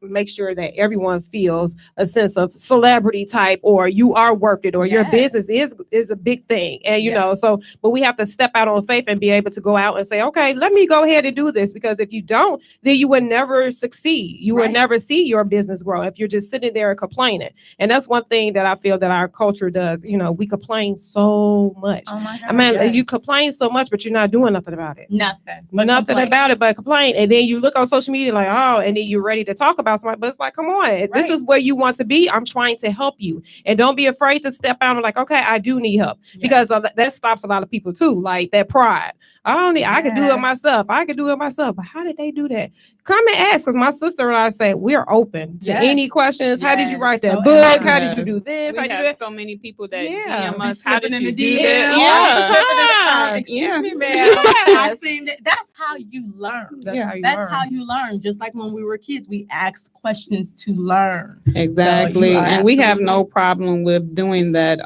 [SPEAKER 1] Make sure that everyone feels a sense of celebrity type, or you are worth it, or your business is a big thing. And you know, but we have to step out on faith and be able to go out and say, okay, let me go ahead and do this, because if you don't, then you would never succeed. You would never see your business grow if you're just sitting there and complaining. And that's one thing that I feel that our culture does. You know, we complain so much.
[SPEAKER 4] Oh my God,
[SPEAKER 1] I mean, you complain so much, but you're not doing nothing about it.
[SPEAKER 4] Nothing
[SPEAKER 1] About it but complain. And then you look on social media like, oh, and then you're ready to talk about somebody, but it's like, come on, if this is where you want to be, I'm trying to help you. And don't be afraid to step out and like, okay, I do need help, because that stops a lot of people too, like that pride. I can do it myself. But how did they do that? Come and ask, because my sister and I say we're open to any questions. How did you write that book? How did you do this?
[SPEAKER 2] We
[SPEAKER 1] how
[SPEAKER 2] have
[SPEAKER 1] you do
[SPEAKER 2] so many people that
[SPEAKER 1] Yeah.
[SPEAKER 2] DM us. How did you do
[SPEAKER 4] DM?
[SPEAKER 2] that?
[SPEAKER 4] Excuse me, ma'am. I've seen that. That's how you learn.
[SPEAKER 1] That's
[SPEAKER 4] how you learn. Just like when we were kids, we asked questions to learn.
[SPEAKER 2] Exactly.
[SPEAKER 4] So
[SPEAKER 2] and we have no problem with doing that.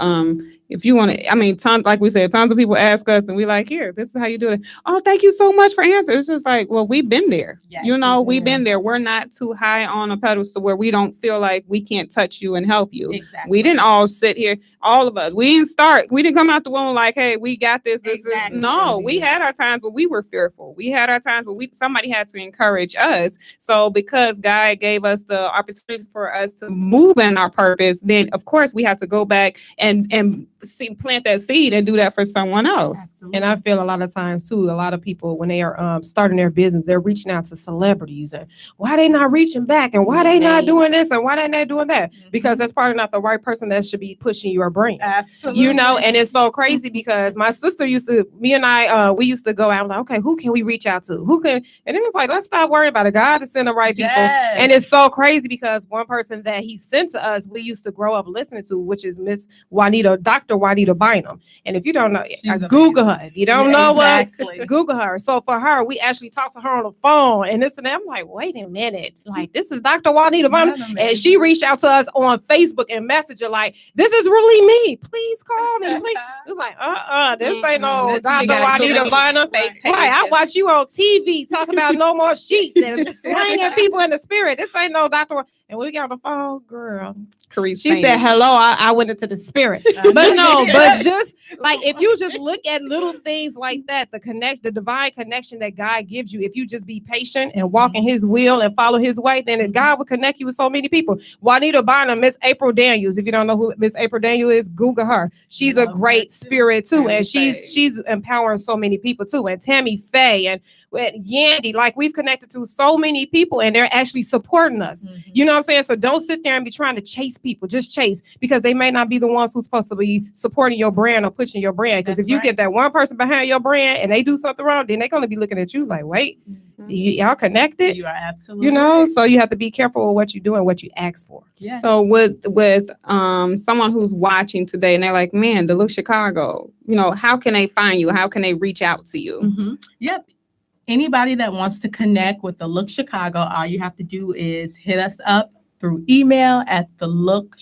[SPEAKER 2] If you want to, I mean, like we said, tons of people ask us and we like, here, this is how you do it. Oh, thank you so much for answering. It's just like, well, we've been there.
[SPEAKER 4] Yes,
[SPEAKER 2] We've been there. We're not too high on a pedestal where we don't feel like we can't touch you and help you.
[SPEAKER 4] Exactly.
[SPEAKER 2] We didn't all sit here, all of us. We didn't come out the womb like, hey, we got this. No, we had our times where we were fearful. We had our times where somebody had to encourage us. So because God gave us the opportunities for us to move in our purpose, then of course we have to go back and plant that seed and do that for someone else.
[SPEAKER 4] Absolutely.
[SPEAKER 1] And I feel a lot of times too, a lot of people when they are starting their business, they're reaching out to celebrities and why they not reaching back and why they not doing this and why they not doing that, because that's probably not the right person that should be pushing your brand.
[SPEAKER 4] Absolutely.
[SPEAKER 1] You know, and it's so crazy because my sister we used to go out like, okay, who can we reach out to? And it was like, let's stop worrying about it. God to send the right people. And it's so crazy because one person that he sent to us, we used to grow up listening to, which is Dr. Juanita Bynum. And if you don't know, Google her. If you don't know what, Google her. So for her, we actually talked to her on the phone and this and that. I'm like, wait a minute. Like, this is Dr. Juanita Bynum. And she reached out to us on Facebook and messaged her like, this is really me. Please call me. Please. It's like, this ain't no Dr. Juanita Bynum. Right. I watch you on TV talking about no more sheets and slanging people in the spirit. This ain't no Dr. And we got on the phone, girl. She said, hello, I went into the spirit. But just like, if you just look at little things like that, the divine connection that God gives you, if you just be patient and walk in his will and follow his way, then God will connect you with so many people. Juanita Bynum, Miss April Daniels. If you don't know who Miss April Daniels is, Google her. She's a great spirit too. And she's empowering so many people too. And Tammy Faye and Yandy, like we've connected to so many people and they're actually supporting us. You know what I'm saying? So don't sit there and be trying to chase people. Just chase, because they may not be the ones who's supposed to be supporting your brand or pushing your brand. Because if you get that one person behind your brand and they do something wrong, then they're going to be looking at you like, wait, y'all connected?
[SPEAKER 4] You are absolutely
[SPEAKER 1] so you have to be careful with what you do and what you ask for.
[SPEAKER 4] Yes.
[SPEAKER 2] So with someone who's watching today and they're like, man, the Look Chicago, how can they find you? How can they reach out to you?
[SPEAKER 4] Yep. Anybody that wants to connect with the Look Chicago, all you have to do is hit us up through email at the Look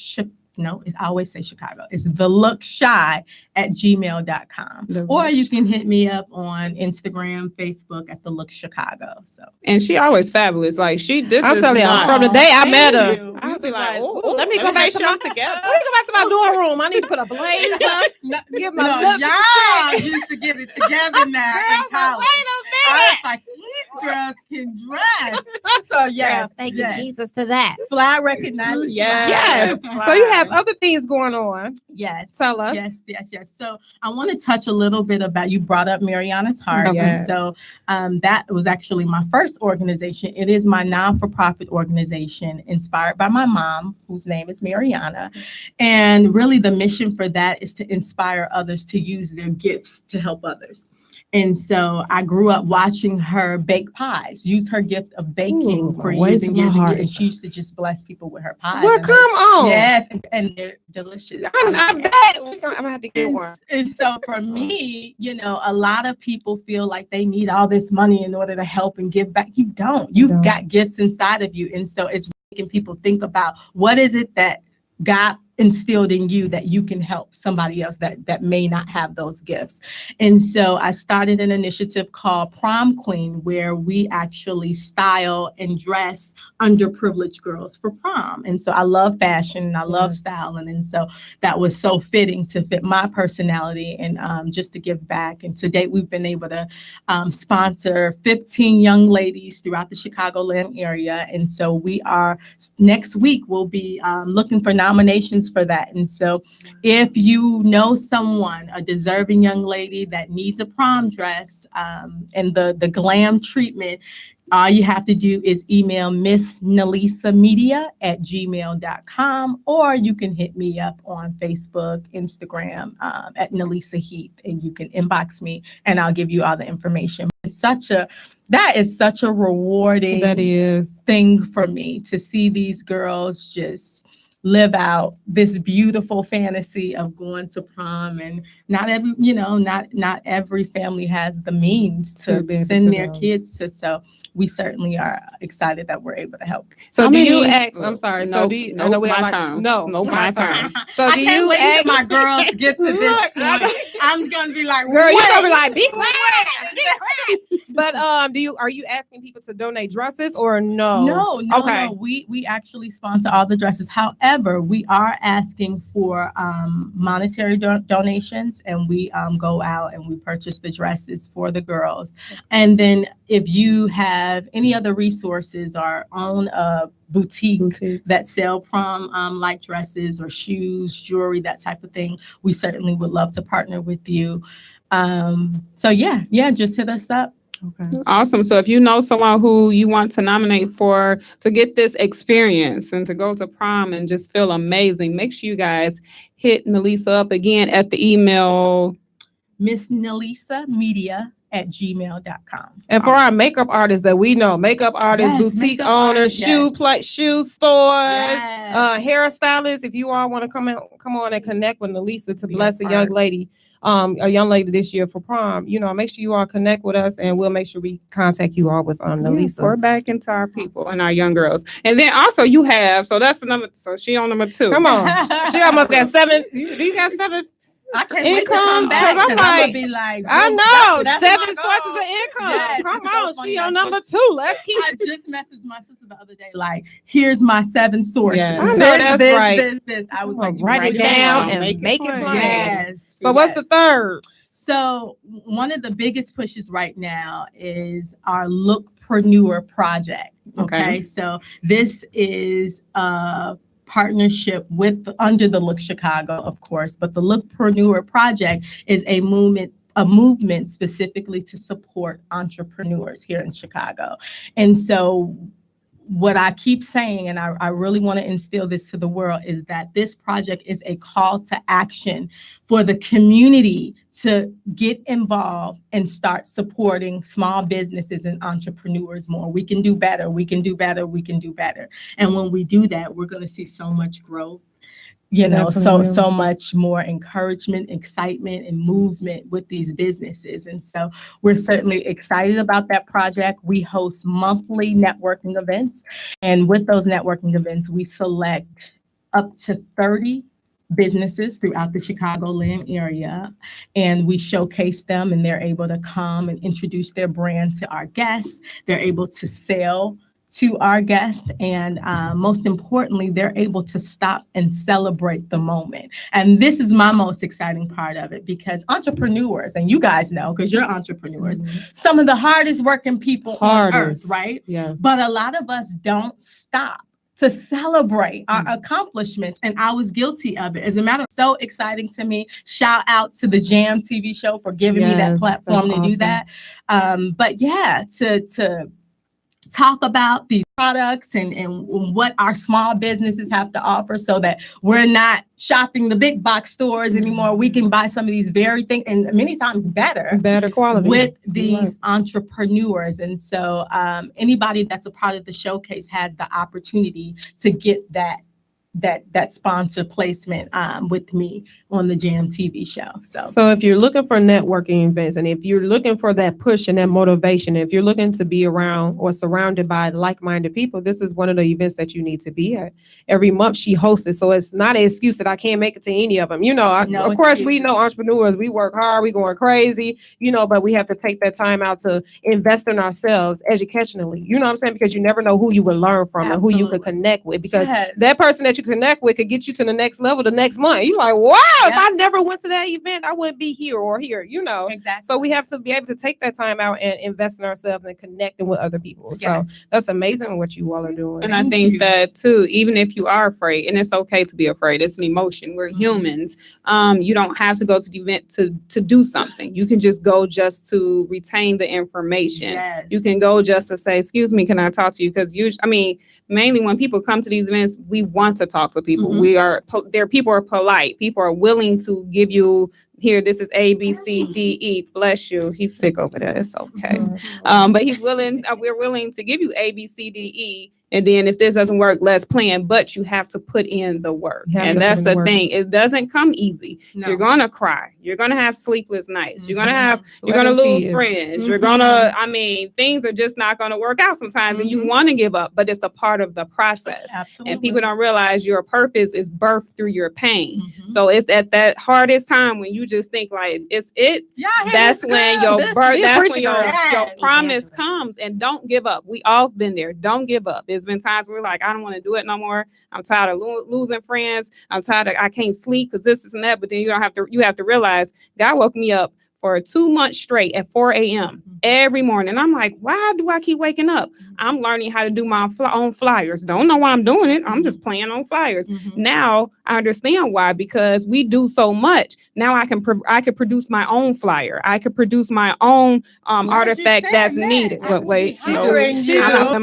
[SPEAKER 4] I always say Chicago. It's theLookShy@gmail.com. Or you can hit me up on Instagram, Facebook at The Look Chicago. So,
[SPEAKER 2] and she always fabulous. Like
[SPEAKER 1] I'm telling you, from the day I met her,
[SPEAKER 2] I was like,
[SPEAKER 1] oh, let me go back to my
[SPEAKER 2] together.
[SPEAKER 1] Let me go back to my dorm room. I need to put a blaze up. Get my look.
[SPEAKER 4] y'all used to get it together now in college. I was like, these girls can dress. So yes,
[SPEAKER 5] Thank
[SPEAKER 4] yes.
[SPEAKER 5] you, Jesus, to that.
[SPEAKER 4] Fly recognizes
[SPEAKER 2] Yes.
[SPEAKER 1] Yes. So you have other things going on.
[SPEAKER 4] Yes.
[SPEAKER 1] Tell us.
[SPEAKER 4] Yes. So I want to touch a little bit about, you brought up Mariana's Heart.
[SPEAKER 1] Okay.
[SPEAKER 4] And so that was actually my first organization. It is my non-for-profit organization inspired by my mom, whose name is Mariana. And really the mission for that is to inspire others to use their gifts to help others. And so I grew up watching her bake pies, use her gift of baking for years and years and years. And she used to just bless people with her pies.
[SPEAKER 1] Well, come on.
[SPEAKER 4] Yes, and they're delicious.
[SPEAKER 1] I bet. I'm gonna have to get one.
[SPEAKER 4] And so for me, a lot of people feel like they need all this money in order to help and give back. You don't. You've got gifts inside of you. And so it's making people think about, what is it that God instilled in you that you can help somebody else that may not have those gifts. And so I started an initiative called Prom Queen, where we actually style and dress underprivileged girls for prom. And so I love fashion and I love styling. And so that was so fitting to fit my personality and just to give back. And to date, we've been able to sponsor 15 young ladies throughout the Chicagoland area. And so next week, we'll be looking for nominations for that. And so if you know someone, a deserving young lady that needs a prom dress and the glam treatment, all you have to do is email MissNalisaMedia@gmail.com, or you can hit me up on Facebook, Instagram at Nalisa Heath, and you can inbox me and I'll give you all the information. That is such a rewarding thing for me to see these girls just live out this beautiful fantasy of going to prom. And not every family has the means to send their kids to. So we certainly are excited that we're able to help.
[SPEAKER 1] So do you ask? I'm sorry.
[SPEAKER 2] No,
[SPEAKER 1] So do you? I know
[SPEAKER 2] my turn.
[SPEAKER 1] No,
[SPEAKER 2] my turn.
[SPEAKER 1] So do you ask?
[SPEAKER 4] My girls get to this point. I'm gonna be like,
[SPEAKER 1] girl, you're gonna be like,
[SPEAKER 5] Be quiet.
[SPEAKER 1] But are you asking people to donate dresses or no?
[SPEAKER 4] No.
[SPEAKER 1] Okay.
[SPEAKER 4] No. We actually sponsor all the dresses. However, we are asking for monetary donations, and we go out and we purchase the dresses for the girls. And then if you have any other resources or own a boutiques that sell prom like dresses or shoes, jewelry, that type of thing, we certainly would love to partner with you. So just hit us up.
[SPEAKER 1] Okay.
[SPEAKER 2] Awesome. So if you know someone who you want to nominate to get this experience and to go to prom and just feel amazing, make sure you guys hit Nalisa up again at the email
[SPEAKER 4] MissNalisaMedia@gmail.com.
[SPEAKER 1] And for our makeup artists that we know, makeup artists, boutique
[SPEAKER 4] makeup
[SPEAKER 1] owners,
[SPEAKER 4] artists,
[SPEAKER 1] shoe stores,
[SPEAKER 4] Yes.
[SPEAKER 1] hairstylists, if you all want to come on and connect with Nalisa to bless a young lady this year for prom, make sure you all connect with us, and we'll make sure we contact you all with Nalisa.
[SPEAKER 2] We're back into our people and our young girls. And then also you have, so that's the number, so she on number 2.
[SPEAKER 1] Come on. She almost got 7. Do you got 7?
[SPEAKER 4] I can't wait to come
[SPEAKER 1] Incomes,
[SPEAKER 4] back,
[SPEAKER 1] 'cause I'm
[SPEAKER 4] 'cause I'ma
[SPEAKER 1] like,
[SPEAKER 4] be like,
[SPEAKER 1] I
[SPEAKER 4] well,
[SPEAKER 1] know,
[SPEAKER 4] that's
[SPEAKER 1] 7
[SPEAKER 4] my
[SPEAKER 1] sources
[SPEAKER 4] goal.
[SPEAKER 1] of income.
[SPEAKER 4] Yes,
[SPEAKER 1] Come
[SPEAKER 4] it's so
[SPEAKER 1] on,
[SPEAKER 4] funny.
[SPEAKER 1] she on number 2. Let's keep
[SPEAKER 4] I just messaged my sister the other day, like, here's my 7 sources.
[SPEAKER 1] Yes. I know, that's right.
[SPEAKER 4] This. I was like,
[SPEAKER 1] write it down and make it
[SPEAKER 2] plain.
[SPEAKER 1] plain.
[SPEAKER 4] Yes.
[SPEAKER 1] So what's the third?
[SPEAKER 4] So one of the biggest pushes right now is our Lookpreneur project. Okay. So this is a partnership under the Look Chicago, of course, but the Lookpreneur project is a movement specifically to support entrepreneurs here in Chicago. And so what I keep saying, and I really want to instill this to the world, is that this project is a call to action for the community to get involved and start supporting small businesses and entrepreneurs more. We can do better. We can do better. We can do better. And when we do that, we're going to see so much growth. So much more encouragement, excitement, and movement with these businesses. And so we're certainly excited about that project. We host monthly networking events. And with those networking events, we select up to 30 businesses throughout the Chicagoland area, and we showcase them, and they're able to come and introduce their brand to our guests. They're able to sell to our guests, and most importantly, they're able to stop and celebrate the moment. And this is my most exciting part of it, because entrepreneurs, and you guys know because you're entrepreneurs, some of the hardest working people on earth, right?
[SPEAKER 1] Yes.
[SPEAKER 4] But a lot of us don't stop to celebrate our accomplishments, and I was guilty of it. As a matter of so exciting to me. Shout out to the Jam TV show for giving me that platform to do that. But yeah, to talk about these products and what our small businesses have to offer, so that we're not shopping the big box stores anymore. We can buy some of these very things, and many times better
[SPEAKER 1] quality
[SPEAKER 4] with these entrepreneurs. And so anybody that's a part of the showcase has the opportunity to get that sponsor placement with me on the Jam TV show.
[SPEAKER 1] So if you're looking for networking events, and if you're looking for that push and that motivation, if you're looking to be around or surrounded by like-minded people, this is one of the events that you need to be at. Every month she hosts it, so it's not an excuse that I can't make it to any of them. Of course, we know entrepreneurs, we work hard, we going crazy, but we have to take that time out to invest in ourselves educationally. You know what I'm saying? Because you never know who you would learn from and who you could connect with, because that person that you connect with could get you to the next level the next month. You're like, wow, if I never went to that event, I wouldn't be here or here,
[SPEAKER 4] Exactly.
[SPEAKER 1] So we have to be able to take that time out and invest in ourselves and connecting with other people. So that's amazing what you all are doing.
[SPEAKER 2] And I think that too, even if you are afraid, and it's okay to be afraid, it's an emotion. We're humans. You don't have to go to the event to do something. You can just go just to retain the information.
[SPEAKER 4] Yes.
[SPEAKER 2] You can go just to say, excuse me, can I talk to you? Because mainly when people come to these events, we want to talk to people. People are polite. People are willing to give you, here, this is A, B, C, D, E. Bless you. He's sick over there. It's okay. But we're willing to give you A, B, C, D, E. And then if this doesn't work, let's plan. But you have to put in the work. And that's the thing. It doesn't come easy. No. You're going to cry. You're going to have sleepless nights. You're going to lose friends. You're going to, things are just not going to work out sometimes. And you want to give up, but it's a part of the process.
[SPEAKER 4] Absolutely.
[SPEAKER 2] And people don't realize your purpose is birthed through your pain. So it's at that hardest time when you just think like, it's it. That's when your promise comes. And don't give up. We all been there. Don't give up. There's been times where we're like, I don't want to do it no more. I'm tired of losing friends. I'm tired of, I can't sleep because this and that. But then you have to realize God woke me up for 2 months straight at 4 a.m. every morning. I'm like, why do I keep waking up? I'm learning how to do my own flyers. Don't know why I'm doing it. I'm just playing on flyers. Now I understand why, because we do so much. Now I can produce my own flyer. I could produce my own artifact that's needed. But wait,
[SPEAKER 1] let me tell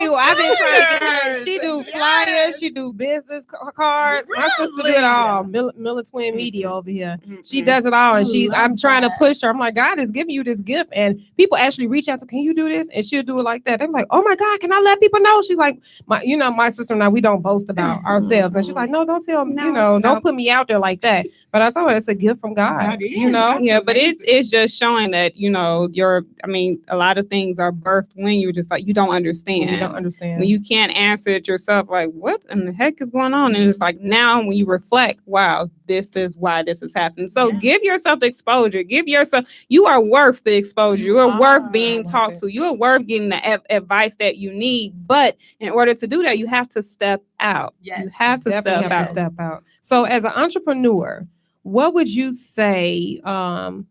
[SPEAKER 1] you, I've been trying to get her. She do flyers. She do business cards. My sister did it all. Millen Twin Media over here. She does it all, and I'm trying to push her. I'm like, God is giving you this gift, and people actually reach out to, can you do this? And she'll do it like that. They're like, oh my God, can I let people know? She's like, my sister and I, we don't boast about ourselves. And she's like, no, don't tell me, don't put me out there like that. But I told her it's a gift from God,
[SPEAKER 2] Yeah, but it's just showing that, a lot of things are birthed when you're just like, you don't understand.
[SPEAKER 1] You don't understand.
[SPEAKER 2] When you can't answer it yourself, like, what in the heck is going on? And it's like, now when you reflect, wow, this is why this is happening. So give yourself the exposure. You are worth the exposure. You are worth being talked to. You are worth getting the advice that you need. But in order to do that, you have to step out.
[SPEAKER 4] Yes,
[SPEAKER 2] you have to step out.
[SPEAKER 1] So as an entrepreneur, what would you say were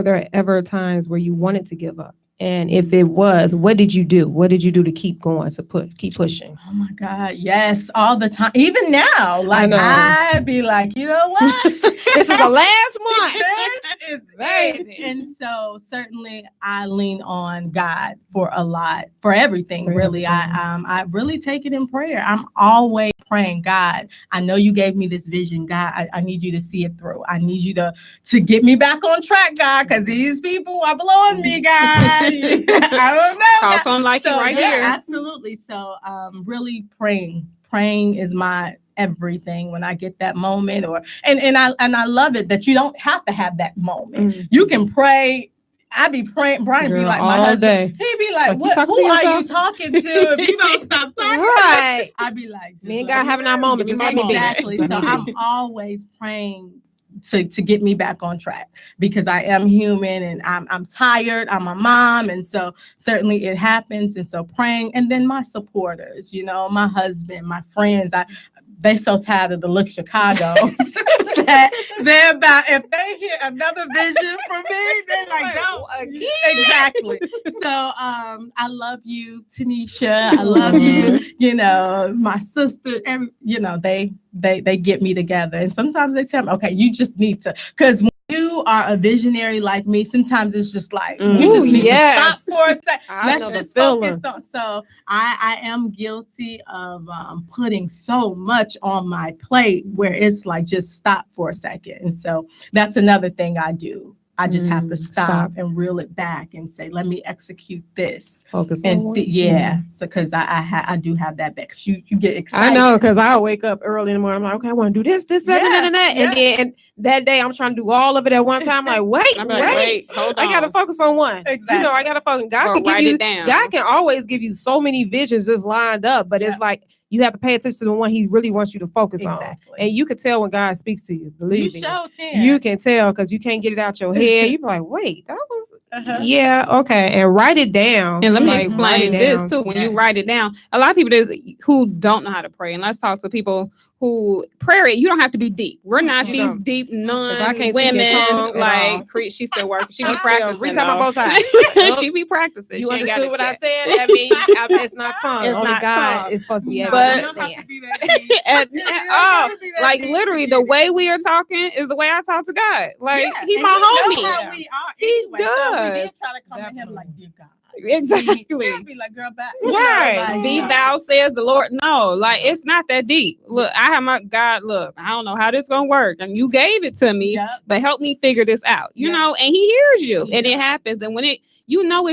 [SPEAKER 1] there ever times where you wanted to give up? And if it was, what did you do? What did you do to keep going, to keep pushing?
[SPEAKER 4] Oh my God, yes, all the time. Even now, like I'd be like, you know what?
[SPEAKER 1] This is the last month.
[SPEAKER 4] This is it. And so certainly I lean on God for a lot, for everything, really. I really take it in prayer. I'm always praying, God, I know you gave me this vision, God. I need you to see it through. I need you to get me back on track, God, because these people are blowing me, God. I don't know.
[SPEAKER 2] Talk to them like you're right here.
[SPEAKER 4] Absolutely. So really praying is my everything when I get that moment, and I love it that you don't have to have that moment. You can pray I be praying. Brian be
[SPEAKER 1] Girl,
[SPEAKER 4] like, my
[SPEAKER 1] all
[SPEAKER 4] husband.
[SPEAKER 1] day.
[SPEAKER 4] He be like,
[SPEAKER 1] Like, you
[SPEAKER 4] what?
[SPEAKER 1] talking
[SPEAKER 4] Who
[SPEAKER 1] to
[SPEAKER 4] are you
[SPEAKER 1] yourself?
[SPEAKER 4] talking to? If you don't stop talking,
[SPEAKER 1] Right.
[SPEAKER 4] I be like,
[SPEAKER 1] Me and
[SPEAKER 4] just let
[SPEAKER 1] God
[SPEAKER 4] me
[SPEAKER 1] having our
[SPEAKER 4] be.
[SPEAKER 1] moment.
[SPEAKER 2] Give
[SPEAKER 1] Just
[SPEAKER 2] me
[SPEAKER 1] let me be.
[SPEAKER 4] Exactly.
[SPEAKER 1] Just
[SPEAKER 4] So
[SPEAKER 1] let me
[SPEAKER 4] I'm
[SPEAKER 1] be.
[SPEAKER 4] always praying to get me back on track because I am human and I'm tired. I'm a mom, and so certainly it happens. And so praying, and then my supporters, my husband, my friends, they so tired of the Look Chicago that they're about, if they hear another vision from me, they're like, no, again. Exactly. So I love you, Tanisha. I love you. My sister, they get me together. And sometimes they tell me, okay, you just need to, because when you are a visionary like me, sometimes it's just like, you just need to stop for a second. Let's just focus on. So I am guilty of putting so much on my plate where it's like, just stop for a second. And so that's another thing I do. I just have to stop and reel it back and say, let me execute this.
[SPEAKER 1] Focus
[SPEAKER 4] and
[SPEAKER 1] on
[SPEAKER 4] see,
[SPEAKER 1] one.
[SPEAKER 4] so because I do have that back. Because you get excited.
[SPEAKER 1] I know, because I wake up early in the morning. I'm like, okay, I want to do this, that, and that. And then that day, I'm trying to do all of it at one time. I'm like, wait,
[SPEAKER 2] hold on.
[SPEAKER 1] I got to focus on one.
[SPEAKER 4] Exactly.
[SPEAKER 1] I got to focus. God
[SPEAKER 2] Or
[SPEAKER 1] can give
[SPEAKER 2] write
[SPEAKER 1] you,
[SPEAKER 2] it down.
[SPEAKER 1] God can always give you so many visions just lined up, but it's like, you have to pay attention to the one he really wants you to focus on. And you can tell when God speaks to you. Believe me.
[SPEAKER 4] Sure can.
[SPEAKER 1] You can tell because you can't get it out your head. You're like, wait, that was, okay. And write it down.
[SPEAKER 2] And let me
[SPEAKER 1] Like, write
[SPEAKER 2] explain
[SPEAKER 1] it
[SPEAKER 2] this
[SPEAKER 1] down.
[SPEAKER 2] too. When you write it down, a lot of people who don't know how to pray, and let's talk to people who prayer. You don't have to be deep. We're not these deep
[SPEAKER 1] I can't
[SPEAKER 2] women.
[SPEAKER 1] speak in tongue
[SPEAKER 2] Like she's still working. She be practicing.
[SPEAKER 1] Reach out my bow tie.
[SPEAKER 2] She be practicing.
[SPEAKER 1] You
[SPEAKER 2] she ain't got
[SPEAKER 1] understood
[SPEAKER 2] it
[SPEAKER 1] what
[SPEAKER 2] yet.
[SPEAKER 1] I said? I mean, it's not tongue.
[SPEAKER 2] It's
[SPEAKER 1] Only
[SPEAKER 2] not
[SPEAKER 1] God
[SPEAKER 2] tongue.
[SPEAKER 1] is supposed to be able
[SPEAKER 2] But-
[SPEAKER 1] to understand.
[SPEAKER 2] Like literally, the way we are talking is the way I talk to God. Like he my homie.
[SPEAKER 4] He know how we are
[SPEAKER 2] He
[SPEAKER 4] anyway. So we
[SPEAKER 2] does.
[SPEAKER 4] did try to come to him like, dear God.
[SPEAKER 2] Exactly.
[SPEAKER 4] He'll be like, girl, back.
[SPEAKER 2] Right. Be thou says the Lord. No, like it's not that deep. Look, I have my God. Look, I don't know how this gonna work, and you gave it to me, but help me figure this out. You know, and He hears you, and it happens. And when it's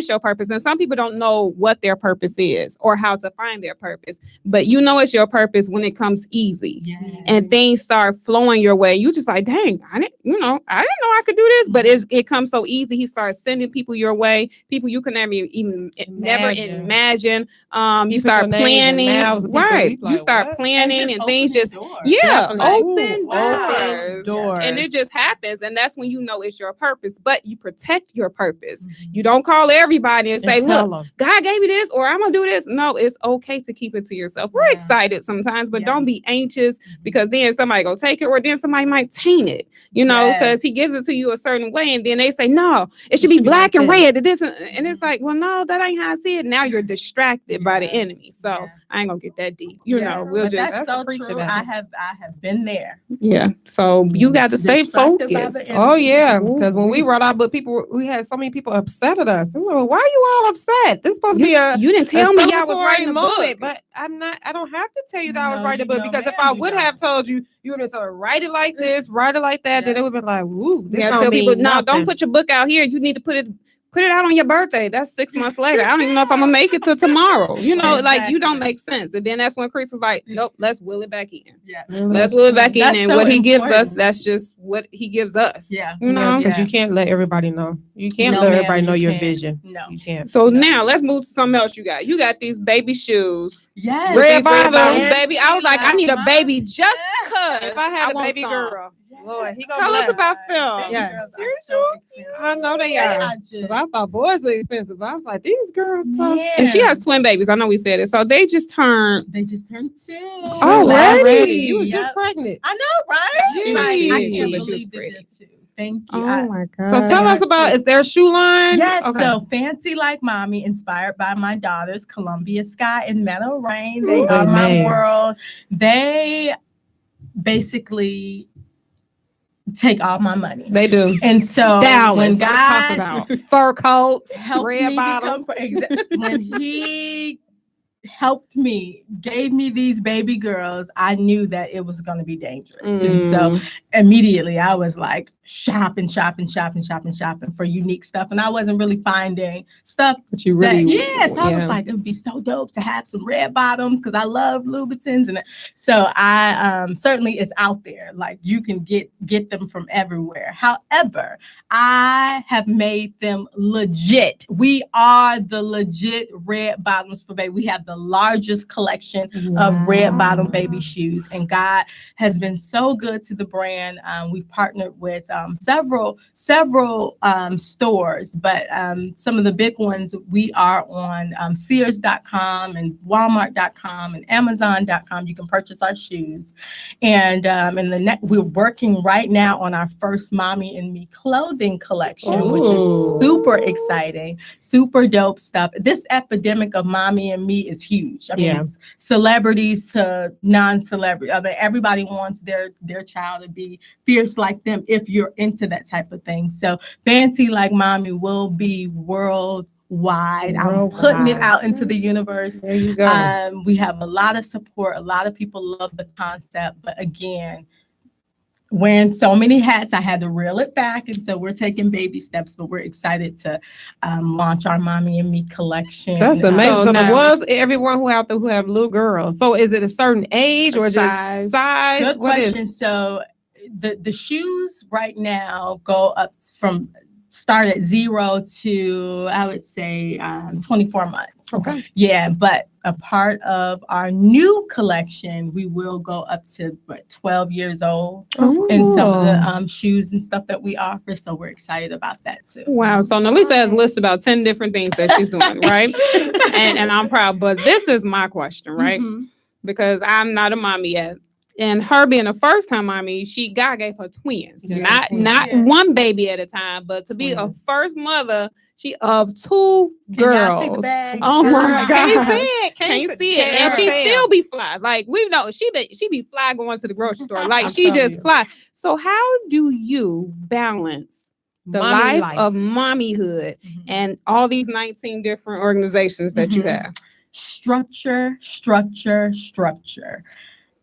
[SPEAKER 2] your purpose, and some people don't know what their purpose is or how to find their purpose, but it's your purpose when it comes easy and things start flowing your way. You just like, dang, I didn't know I could do this, but it comes so easy. He starts sending people your way, people you can never even never imagine. You start planning, right? You start planning and things just open doors, and it just happens. And that's when it's your purpose. But you protect your purpose. You don't call everybody and say, "Look, God gave me this," or "I'm gonna do this." No, it's okay to keep it to yourself. We're excited sometimes, but don't be anxious because then somebody gonna take it, or then somebody might taint it. Because He gives it to you a certain way, and then they say, "No, it should be black and red." And it's like, well, no, that ain't how I see it. Now you're distracted by the enemy. So I ain't gonna get that deep. We'll just
[SPEAKER 4] that's so true. I have been there.
[SPEAKER 2] Yeah. So you got to stay focused.
[SPEAKER 1] Oh yeah, because when we wrote our book, we had so many people upset at us. Why are you all upset? This is supposed to be
[SPEAKER 2] you didn't tell me I was writing a book,
[SPEAKER 1] but I'm not. I don't have to tell you that I was writing a book because if I would have told you, you would have told write it like this, write it like that, then it would have been like, woo.
[SPEAKER 2] Tell people, no, don't put your book out here. You need to put it out on your birthday. That's 6 months later. I don't even know if I'm gonna make it till tomorrow. Like you don't make sense. And then that's when Chris was like, nope, let's will it back in. Let's will it back in. And what He gives us, that's just what He gives us.
[SPEAKER 1] Because you can't let everybody know. You can't let everybody know your vision.
[SPEAKER 4] No,
[SPEAKER 1] you can't.
[SPEAKER 2] So now let's move to something else. You got these baby shoes.
[SPEAKER 4] Yes,
[SPEAKER 2] red bottoms, baby. I was like, I need a baby just cause.
[SPEAKER 1] If I had a baby girl. Lord, He
[SPEAKER 2] tell us about them.
[SPEAKER 1] Yes. I know they are. I thought boys are expensive. I was like, these girls.
[SPEAKER 2] And she has twin babies. I know we said it. So they just turned 2.
[SPEAKER 1] Oh, really? You was just pregnant.
[SPEAKER 4] I know, right?
[SPEAKER 2] I can't believe it.
[SPEAKER 4] Thank you.
[SPEAKER 2] Oh my God.
[SPEAKER 1] So tell us about, is there a shoe line?
[SPEAKER 4] Yes. Okay. So Fancy Like Mommy, inspired by my daughters, Columbia Sky and Meadow Rain. They are my world. They basically take all my money.
[SPEAKER 1] They do.
[SPEAKER 4] And so when God
[SPEAKER 1] about fur coats,
[SPEAKER 4] helped
[SPEAKER 1] red
[SPEAKER 4] me
[SPEAKER 1] bottoms,
[SPEAKER 4] when He helped me, gave me these baby girls, I knew that it was going to be dangerous. And so immediately I was like, shopping for unique stuff. And I wasn't really finding stuff.
[SPEAKER 1] But you really,
[SPEAKER 4] So I was like, it would be so dope to have some red bottoms because I love Louboutins. And so I certainly it's out there. Like you can get them from everywhere. However, I have made them legit. We are the legit red bottoms for baby. We have the largest collection of red bottom baby shoes. And God has been so good to the brand. We've partnered with several stores, but some of the big ones, we are on Sears.com and Walmart.com and Amazon.com. You can purchase our shoes. And we're working right now on our first Mommy and Me clothing collection, which is super exciting, super dope stuff. This epidemic of Mommy and Me is huge. I mean, it's celebrities to non-celebrity. I mean, everybody wants their child to be fierce like them if you're into that type of thing. So Fancy Like Mommy will be worldwide. I'm putting it out into the universe.
[SPEAKER 1] There you go.
[SPEAKER 4] We have a lot of support. A lot of people love the concept, but again, wearing so many hats, I had to reel it back. And so we're taking baby steps, but we're excited to launch our Mommy and Me collection.
[SPEAKER 1] That's amazing. So
[SPEAKER 2] now-
[SPEAKER 1] was everyone who out there who have little girls. So is it a certain age or just size?
[SPEAKER 4] Good
[SPEAKER 1] What
[SPEAKER 4] question. So the shoes right now go up from start at 0 to, I would say, 24 months.
[SPEAKER 1] Okay.
[SPEAKER 4] Yeah, but a part of our new collection, we will go up to 12 years old in some of the shoes and stuff that we offer. So we're excited about that too.
[SPEAKER 2] Wow. So Nalisa has listed about 10 different things that she's doing, right? and I'm proud. But this is my question, right?
[SPEAKER 4] Mhm.
[SPEAKER 2] Because I'm not a mommy yet. And her being a first time mommy, God gave her twins.
[SPEAKER 1] Yeah,
[SPEAKER 2] Not
[SPEAKER 4] twins.
[SPEAKER 2] one baby at a time, but to be a
[SPEAKER 1] Twins.
[SPEAKER 2] first mother, of two
[SPEAKER 4] Can y'all see the
[SPEAKER 2] girls.
[SPEAKER 4] bags?
[SPEAKER 2] Oh my
[SPEAKER 4] Girl,
[SPEAKER 2] God.
[SPEAKER 1] Can't see it.
[SPEAKER 2] Can't see it. And she still be fly. Like we know she be fly going to the grocery store. Like
[SPEAKER 1] I'm
[SPEAKER 2] she
[SPEAKER 1] telling
[SPEAKER 2] just
[SPEAKER 1] you.
[SPEAKER 2] fly. So how do you balance the
[SPEAKER 1] Mommy
[SPEAKER 2] life of mommyhood
[SPEAKER 4] Mhm.
[SPEAKER 2] and all these 19 different organizations that you
[SPEAKER 4] Mhm.
[SPEAKER 2] have?
[SPEAKER 4] Structure.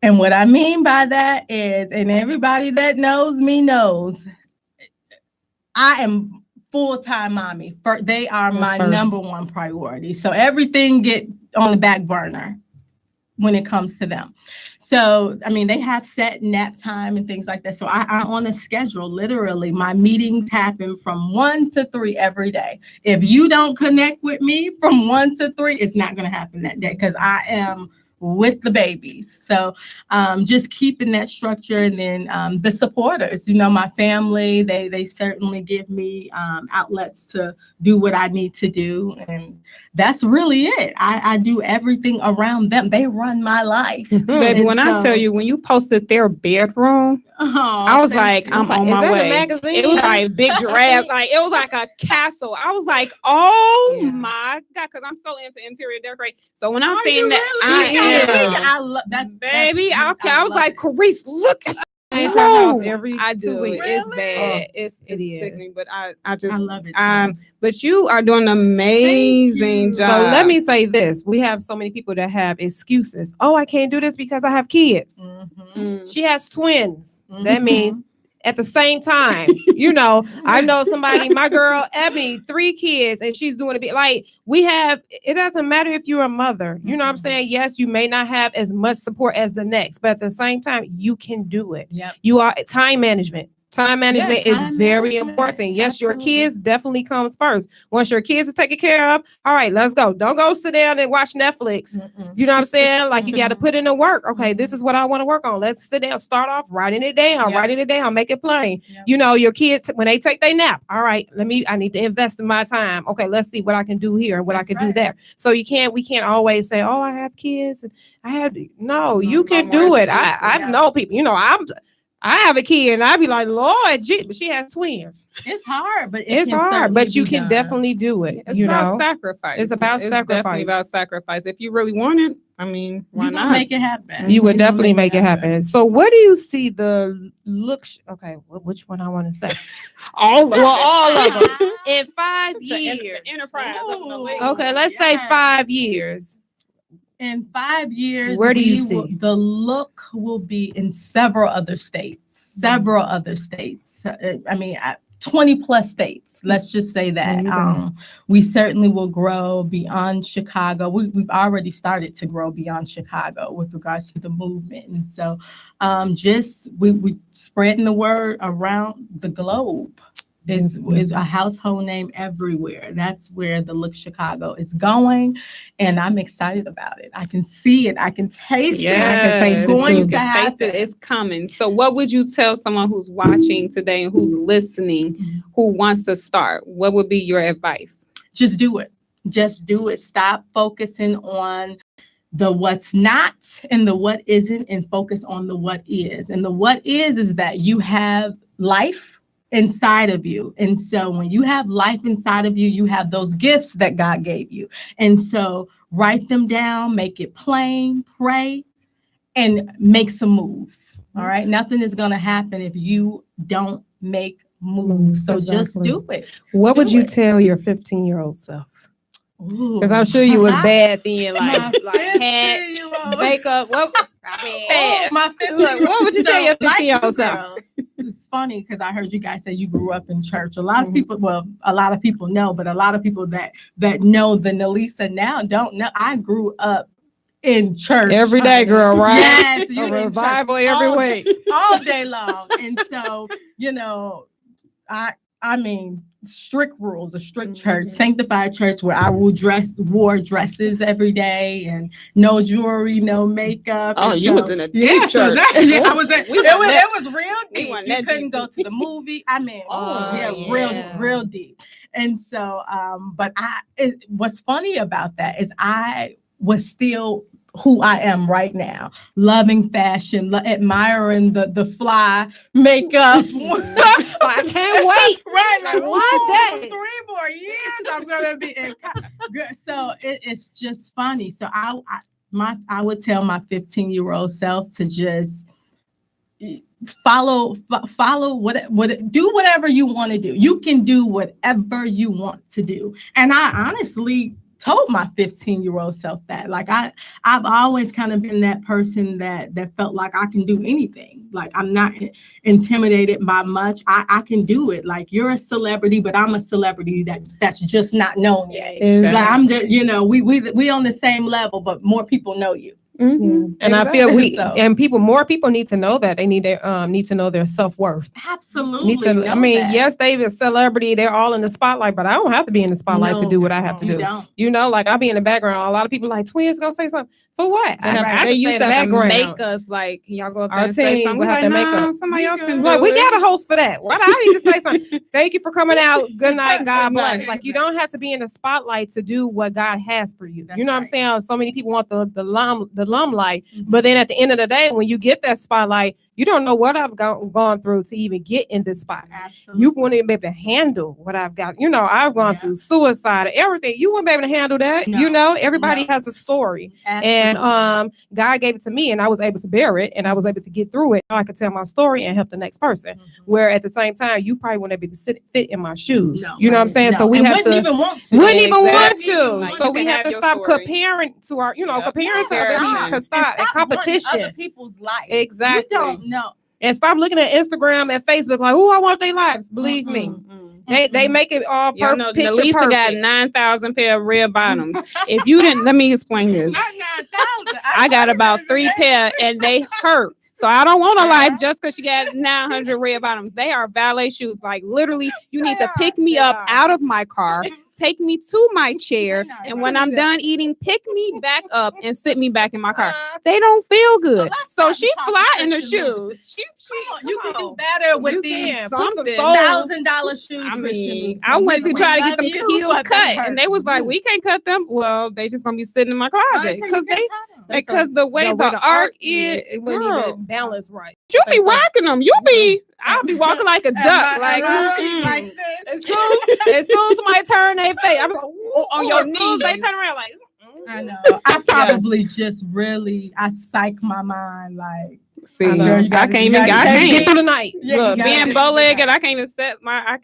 [SPEAKER 4] And what I mean by that is, and everybody that knows me knows, I am full-time mommy. They are
[SPEAKER 1] What's
[SPEAKER 4] my
[SPEAKER 1] first?
[SPEAKER 4] number one priority. So everything get on the back burner when it comes to them. So, I mean, they have set nap time and things like that. So I'm on a schedule, literally. My meetings happen from 1 to 3 every day. If you don't connect with me from 1 to 3, it's not going to happen that day because I am with the babies. So just keeping that structure, and then the supporters, my family, they certainly give me outlets to do what I need to do. And that's really it. I do everything around them. They run my life.
[SPEAKER 2] Baby,
[SPEAKER 4] And
[SPEAKER 2] when I
[SPEAKER 4] so-
[SPEAKER 2] tell you, when you posted their bedroom, I was like, I'm on
[SPEAKER 1] Is
[SPEAKER 2] my
[SPEAKER 1] that
[SPEAKER 2] way.
[SPEAKER 1] a magazine?
[SPEAKER 2] It was like big giraffe, like it was like a castle. I was like, oh
[SPEAKER 1] Yeah.
[SPEAKER 2] my God, because I'm so into interior decorating. So when I
[SPEAKER 4] Are
[SPEAKER 2] seen
[SPEAKER 4] you
[SPEAKER 2] that,
[SPEAKER 4] really? I love
[SPEAKER 2] that's baby. I was
[SPEAKER 4] love
[SPEAKER 2] like,
[SPEAKER 4] it.
[SPEAKER 2] Carice, look at
[SPEAKER 1] Change her house
[SPEAKER 2] No,
[SPEAKER 1] every
[SPEAKER 2] I
[SPEAKER 1] 2
[SPEAKER 2] do.
[SPEAKER 1] weeks.
[SPEAKER 2] It's
[SPEAKER 4] Really?
[SPEAKER 2] bad.
[SPEAKER 1] Oh,
[SPEAKER 2] It's
[SPEAKER 1] it is.
[SPEAKER 2] sickening, but I just
[SPEAKER 4] I love it. too.
[SPEAKER 2] but you are doing an amazing
[SPEAKER 4] you.
[SPEAKER 2] job.
[SPEAKER 1] So let me say this. We have so many people that have excuses. Oh, I can't do this because I have kids.
[SPEAKER 4] Mhm.
[SPEAKER 2] Mm.
[SPEAKER 1] She has twins. That
[SPEAKER 4] Mhm.
[SPEAKER 1] means at the same time, I know somebody, my girl, Ebony, 3 kids, and she's doing a bit like it doesn't matter if you're a mother, you know what I'm saying? Yes, you may not have as much support as the next, but at the same time, you can do it.
[SPEAKER 4] Yep.
[SPEAKER 1] You are time management. Time management is
[SPEAKER 4] time
[SPEAKER 1] very
[SPEAKER 4] management.
[SPEAKER 1] important. Yes, your
[SPEAKER 4] Absolutely.
[SPEAKER 1] kids definitely comes first. Once your kids are taken care of, all right, let's go. Don't go sit down and watch Netflix.
[SPEAKER 4] Mm-mm.
[SPEAKER 1] You know what I'm saying? Like you got to put in the work. Okay, this
[SPEAKER 4] Mhm.
[SPEAKER 1] is what I want to work on. Let's sit down, start off writing it down,
[SPEAKER 4] Yep.
[SPEAKER 1] make it plain.
[SPEAKER 4] Yep.
[SPEAKER 1] Your kids, when they take their nap, all right, I need to invest in my time. Okay, let's see what I can do here and what I
[SPEAKER 4] That's
[SPEAKER 1] can do
[SPEAKER 4] right.
[SPEAKER 1] there. So we can't always say, oh, I have kids. You
[SPEAKER 2] No
[SPEAKER 1] can
[SPEAKER 2] more
[SPEAKER 1] do it.
[SPEAKER 2] excuses.
[SPEAKER 1] I know people, I have a kid and I'd be like, Lord, gee, but she has twins.
[SPEAKER 4] It's hard, but
[SPEAKER 1] It's hard,
[SPEAKER 4] certainly
[SPEAKER 1] but you
[SPEAKER 4] be
[SPEAKER 1] can
[SPEAKER 4] done.
[SPEAKER 1] definitely do it.
[SPEAKER 2] It's about sacrifice.
[SPEAKER 1] It's about
[SPEAKER 2] Definitely
[SPEAKER 1] sacrifice.
[SPEAKER 2] about sacrifice. If you really want it, I mean, why
[SPEAKER 4] You gonna
[SPEAKER 2] not?
[SPEAKER 4] make it happen.
[SPEAKER 1] You would
[SPEAKER 4] gonna
[SPEAKER 1] definitely make it happen. So where do you see the looks? Okay, which one I want to say?
[SPEAKER 2] all of
[SPEAKER 1] all of
[SPEAKER 2] it.
[SPEAKER 1] them. In 5
[SPEAKER 2] It's an
[SPEAKER 1] years.
[SPEAKER 2] enterprise.
[SPEAKER 4] Ooh.
[SPEAKER 1] Okay, let's say
[SPEAKER 4] Yes.
[SPEAKER 1] 5 years.
[SPEAKER 4] In 5 years,
[SPEAKER 1] Where do you see?
[SPEAKER 4] The look will be in several other states. I mean, 20 plus states. Let's just say that. We certainly will grow beyond Chicago. We've already started to grow beyond Chicago with regards to the movement. And so we spreading the word around the globe. Is a household name everywhere. That's where the Look Chicago is going, and I'm excited about it. I can see it. I can taste it. I can taste
[SPEAKER 2] it.
[SPEAKER 4] Going to
[SPEAKER 2] taste it. It's coming. So, what would you tell someone who's watching today and who's listening, who wants to start? What would be your advice?
[SPEAKER 4] Just do it. Just do it. Stop focusing on the what's not and the what isn't, and focus on the what is. And the what is that you have life inside of you. And so when you have life inside of you, you have those gifts that God gave you. And so write them down, make it plain, pray, and make some moves. All right. Nothing is going to happen if you don't make moves. So just do it.
[SPEAKER 1] What would you tell your 15-year-old self? Because I'm sure you was bad then, like had makeup. What would you tell your 15-year-old self?
[SPEAKER 4] It's funny because I heard you guys say you grew up in church. A lot of people know, but a lot of people that know the Nelisa now don't know. I grew up in church
[SPEAKER 1] every day, girl, right?
[SPEAKER 4] Yes,
[SPEAKER 1] a revival every week,
[SPEAKER 4] all day long. And so, I mean, strict rules, a strict church, sanctified church where I wore dresses every day and no jewelry, no makeup.
[SPEAKER 2] Oh, you was in a deep church.
[SPEAKER 4] So I was. It was real deep. You couldn't go to the movie. I mean, real deep. And so, but what's funny about that is I was still who I am right now, loving fashion, admiring the fly makeup.
[SPEAKER 1] I can't wait.
[SPEAKER 4] Right, like one day, 3 more years, I'm gonna be in. So it's just funny. So I would tell my 15-year-old self to just follow what do whatever you want to do. You can do whatever you want to do, and I honestly told my 15-year-old self that. Like I've always kind of been that person that felt like I can do anything. Like I'm not intimidated by much. I can do it. Like you're a celebrity, but I'm a celebrity that's just not known yet. Exactly. Like I'm just, we on the same level, but more people know you.
[SPEAKER 1] Mm-hmm. And exactly. I feel more people need to know that. They need to know their self-worth.
[SPEAKER 4] Absolutely.
[SPEAKER 1] Yes, they're a celebrity. They're all in the spotlight, but I don't have to be in the spotlight to do what I have to do. Don't. Like I'll be in the background. A lot of people like Twins gonna say something. For what?
[SPEAKER 2] They used to make us like, can y'all go up there and say something?
[SPEAKER 1] We have to make up.
[SPEAKER 2] Somebody else can do
[SPEAKER 1] like,
[SPEAKER 2] it.
[SPEAKER 1] We got a host for that. Why do I need to say something? Thank you for coming out. Good night. God bless. Like you don't have to be in the spotlight to do what God has for you. That's what I'm saying? So many people want the limelight, but then at the end of the day, when you get that spotlight, you don't know what I've gone through to even get in this spot. Absolutely. You wouldn't be able to handle what I've got. I've gone through suicide, everything. You wouldn't be able to handle that. No. Everybody has a story. Absolutely. And God gave it to me, and I was able to bear it, and I was able to get through it. I could tell my story and help the next person. Mm-hmm. Where at the same time, you probably wouldn't be able to fit in my shoes. No, you know what I'm saying? No. So we have
[SPEAKER 4] wouldn't even want to.
[SPEAKER 1] Like, so we have to stop comparing to our, comparing to other people. Stop competition.
[SPEAKER 4] Other people's life.
[SPEAKER 1] Exactly.
[SPEAKER 4] You don't know.
[SPEAKER 1] And stop looking at Instagram and Facebook like, I want their lives. Believe me. They make it all perfect.
[SPEAKER 2] Elise got 9,000 pair of red bottoms. If you didn't, let me explain this.
[SPEAKER 4] Not 9,000.
[SPEAKER 2] I got about 3 pair and they hurt. So I don't want a life just because she got 900 red bottoms. They are valet shoes. Like literally, you need to pick me up out of my car, take me to my chair, and when I'm done eating, pick me back up and sit me back in my car. They don't feel good. So she fly in the shoes.
[SPEAKER 4] You can do better with these $1,000 shoes.
[SPEAKER 2] I mean, I went to try to get them heels cut, and they was like, "We can't cut them." Well, they just gonna be sitting in my closet because the way the art is,
[SPEAKER 1] it wouldn't even balance right.
[SPEAKER 2] You be rocking them. I'll be walking like a duck, like
[SPEAKER 4] this.
[SPEAKER 1] As soon as somebody turn their face, I'm
[SPEAKER 2] on your knees.
[SPEAKER 1] They turn around like.
[SPEAKER 4] I know. I probably just really, I psych my mind like.
[SPEAKER 2] See,
[SPEAKER 1] I know.
[SPEAKER 2] I
[SPEAKER 4] You gotta-
[SPEAKER 2] can't
[SPEAKER 4] you
[SPEAKER 2] even
[SPEAKER 4] gotta
[SPEAKER 2] get
[SPEAKER 1] Get through the night.
[SPEAKER 4] Yeah,
[SPEAKER 2] Look,
[SPEAKER 4] you gotta
[SPEAKER 2] being
[SPEAKER 4] get
[SPEAKER 2] bow-legged, I can't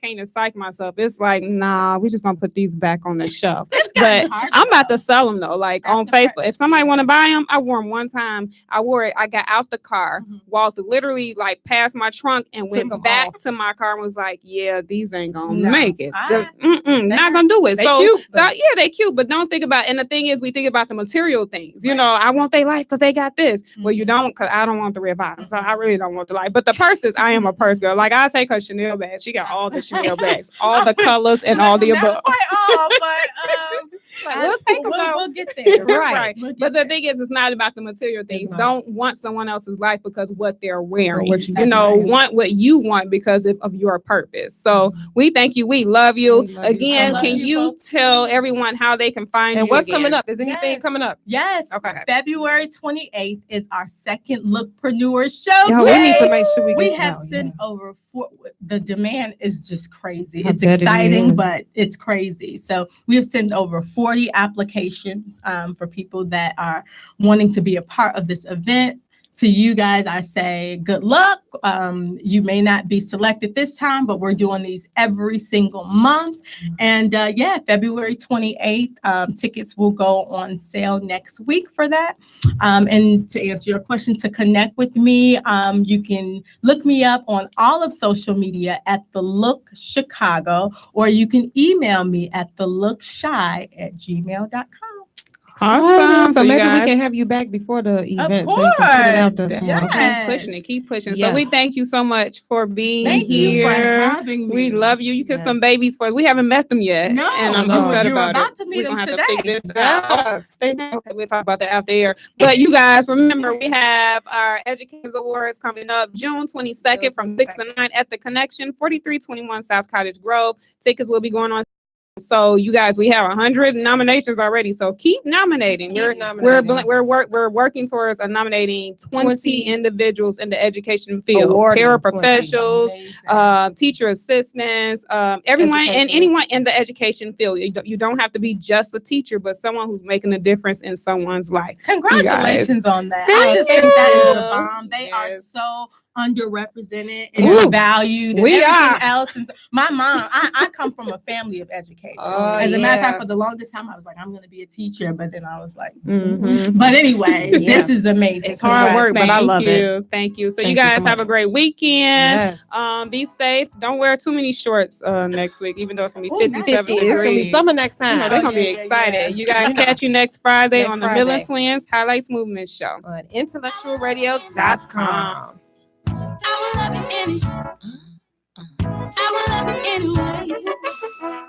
[SPEAKER 2] even psych myself. It's like, nah, we just gonna put these back on the shelf.
[SPEAKER 4] It's
[SPEAKER 2] But
[SPEAKER 4] gotten harder,
[SPEAKER 2] I'm about
[SPEAKER 4] though.
[SPEAKER 2] to sell them though, like on
[SPEAKER 4] After
[SPEAKER 2] Facebook.
[SPEAKER 4] practice,
[SPEAKER 2] If somebody
[SPEAKER 4] yeah.
[SPEAKER 2] want to buy them, I wore them one time. I wore it. I got out the car,
[SPEAKER 4] Mhm.
[SPEAKER 2] walked literally like past my trunk, and
[SPEAKER 1] Took 'em
[SPEAKER 2] went back
[SPEAKER 1] off.
[SPEAKER 2] to my car and was like, yeah, these ain't gonna
[SPEAKER 4] No.
[SPEAKER 2] make it.
[SPEAKER 4] They
[SPEAKER 2] Not gonna do it.
[SPEAKER 1] They
[SPEAKER 2] So
[SPEAKER 1] cute, though.
[SPEAKER 2] yeah, they cute, but don't think about. And the thing is, we think about the material things. You know, I want their life because they got this. Well, you don't, because I don't want the red bottom. So I really don't want the life. But the purses, I am a purse girl. Like I take her Chanel bags. She got all the Chanel bags, all the colors, and all the above.
[SPEAKER 4] Not quite all, but
[SPEAKER 1] Like, we'll take 'em out.
[SPEAKER 4] we'll get there.
[SPEAKER 2] Right.
[SPEAKER 4] We'll get
[SPEAKER 2] But the
[SPEAKER 4] there.
[SPEAKER 2] thing is, it's not about the material things.
[SPEAKER 1] not.
[SPEAKER 2] Don't want someone else's life because what they're wearing.
[SPEAKER 1] what you
[SPEAKER 2] You know,
[SPEAKER 1] say.
[SPEAKER 2] want what you want because of your purpose. So we thank you. We love you.
[SPEAKER 1] We love you
[SPEAKER 2] Again,
[SPEAKER 1] so
[SPEAKER 2] can
[SPEAKER 1] much.
[SPEAKER 2] you tell everyone how they can find
[SPEAKER 1] And
[SPEAKER 2] you?
[SPEAKER 1] what's
[SPEAKER 2] again?
[SPEAKER 1] coming up? Is anything
[SPEAKER 4] Yes.
[SPEAKER 1] coming up?
[SPEAKER 4] Yes.
[SPEAKER 2] Okay.
[SPEAKER 4] February 28th is our second Lookpreneur show.
[SPEAKER 1] Yeah, we need to make sure
[SPEAKER 4] We
[SPEAKER 1] get
[SPEAKER 4] have
[SPEAKER 1] out,
[SPEAKER 4] sent over the demand is just crazy.
[SPEAKER 1] I
[SPEAKER 4] It's
[SPEAKER 1] bet it
[SPEAKER 4] exciting,
[SPEAKER 1] is.
[SPEAKER 4] but it's crazy. So we have sent over 40 applications for people that are wanting to be a part of this event. To you guys, I say good luck. You may not be selected this time, but we're doing these every single month. And February 28th, tickets will go on sale next week for that. And to answer your question, to connect with me, you can look me up on all of social media at The Look Chicago, or you can email me at thelookshy@gmail.com.
[SPEAKER 2] Awesome.
[SPEAKER 1] So
[SPEAKER 2] you
[SPEAKER 1] maybe we
[SPEAKER 2] guys-
[SPEAKER 1] can have you back before the
[SPEAKER 4] Of
[SPEAKER 1] event so you can put it out there
[SPEAKER 4] course.
[SPEAKER 1] some
[SPEAKER 4] Yeah.
[SPEAKER 1] more.
[SPEAKER 2] Keep pushing it. Keep pushing. So we
[SPEAKER 1] Yes.
[SPEAKER 2] thank you so much for being
[SPEAKER 4] Thank
[SPEAKER 2] here.
[SPEAKER 4] you for having me.
[SPEAKER 2] We love you. You kissed
[SPEAKER 4] Yes.
[SPEAKER 2] them babies for us. We haven't met them yet.
[SPEAKER 4] No,
[SPEAKER 2] and I'm
[SPEAKER 1] no.
[SPEAKER 2] upset
[SPEAKER 4] You're
[SPEAKER 2] about
[SPEAKER 4] about
[SPEAKER 2] it.
[SPEAKER 4] to meet
[SPEAKER 2] We're gonna
[SPEAKER 4] them
[SPEAKER 2] have to figure
[SPEAKER 4] today.
[SPEAKER 2] this out. Stay down. Okay, we'll talk about that after air. But you guys, remember we have our Educators Awards coming up June 22nd from 6 to 9 at the Connection, 4321 South Cottage Grove. Tickets will be going on. So you guys, we have 100 nominations already. So keep nominating.
[SPEAKER 1] Keep
[SPEAKER 2] We're
[SPEAKER 1] nominating.
[SPEAKER 2] we're working towards nominating 20 individuals in the education field,
[SPEAKER 1] Awarding
[SPEAKER 2] paraprofessionals, teacher assistants, everyone and
[SPEAKER 1] Education.
[SPEAKER 2] anyone in the education field. You don't have to be just a teacher, but someone who's making a difference in someone's life.
[SPEAKER 4] Congratulations on that.
[SPEAKER 2] Thank
[SPEAKER 4] I just think that is the
[SPEAKER 2] you.
[SPEAKER 4] bomb. They are
[SPEAKER 2] Yes.
[SPEAKER 4] so underrepresented and
[SPEAKER 2] Ooh.
[SPEAKER 4] valued.
[SPEAKER 2] We
[SPEAKER 4] and everything
[SPEAKER 2] are.
[SPEAKER 4] else. And my mom, I come from a family of educators.
[SPEAKER 1] Oh,
[SPEAKER 4] As a matter of
[SPEAKER 1] yeah.
[SPEAKER 4] fact, for the longest time, I was like, I'm going to be a teacher. But then I was like,
[SPEAKER 2] Mhm.
[SPEAKER 4] But anyway,
[SPEAKER 1] Yeah.
[SPEAKER 4] this is amazing.
[SPEAKER 1] It's hard work, but I
[SPEAKER 2] Thank
[SPEAKER 1] love it.
[SPEAKER 2] you. Thank you. So
[SPEAKER 1] Thank
[SPEAKER 2] you
[SPEAKER 1] you so
[SPEAKER 2] guys have
[SPEAKER 1] much.
[SPEAKER 2] a great weekend.
[SPEAKER 1] Yes.
[SPEAKER 2] Be safe. Don't wear too many shorts next week, even though it's gonna be
[SPEAKER 4] Ooh,
[SPEAKER 2] 57
[SPEAKER 1] 50. It's gonna be
[SPEAKER 2] degrees.
[SPEAKER 1] summer next
[SPEAKER 2] You know,
[SPEAKER 1] time
[SPEAKER 2] they're
[SPEAKER 4] Oh,
[SPEAKER 2] gonna be
[SPEAKER 4] yeah, yeah,
[SPEAKER 2] excited.
[SPEAKER 4] yeah.
[SPEAKER 2] You guys catch you next Friday
[SPEAKER 1] Next
[SPEAKER 2] on the Millen
[SPEAKER 1] Friday.
[SPEAKER 2] Twins Highlights Movement Show.
[SPEAKER 1] On IntellectualRadio.com.
[SPEAKER 3] I will love you anyway. I will love you anyway.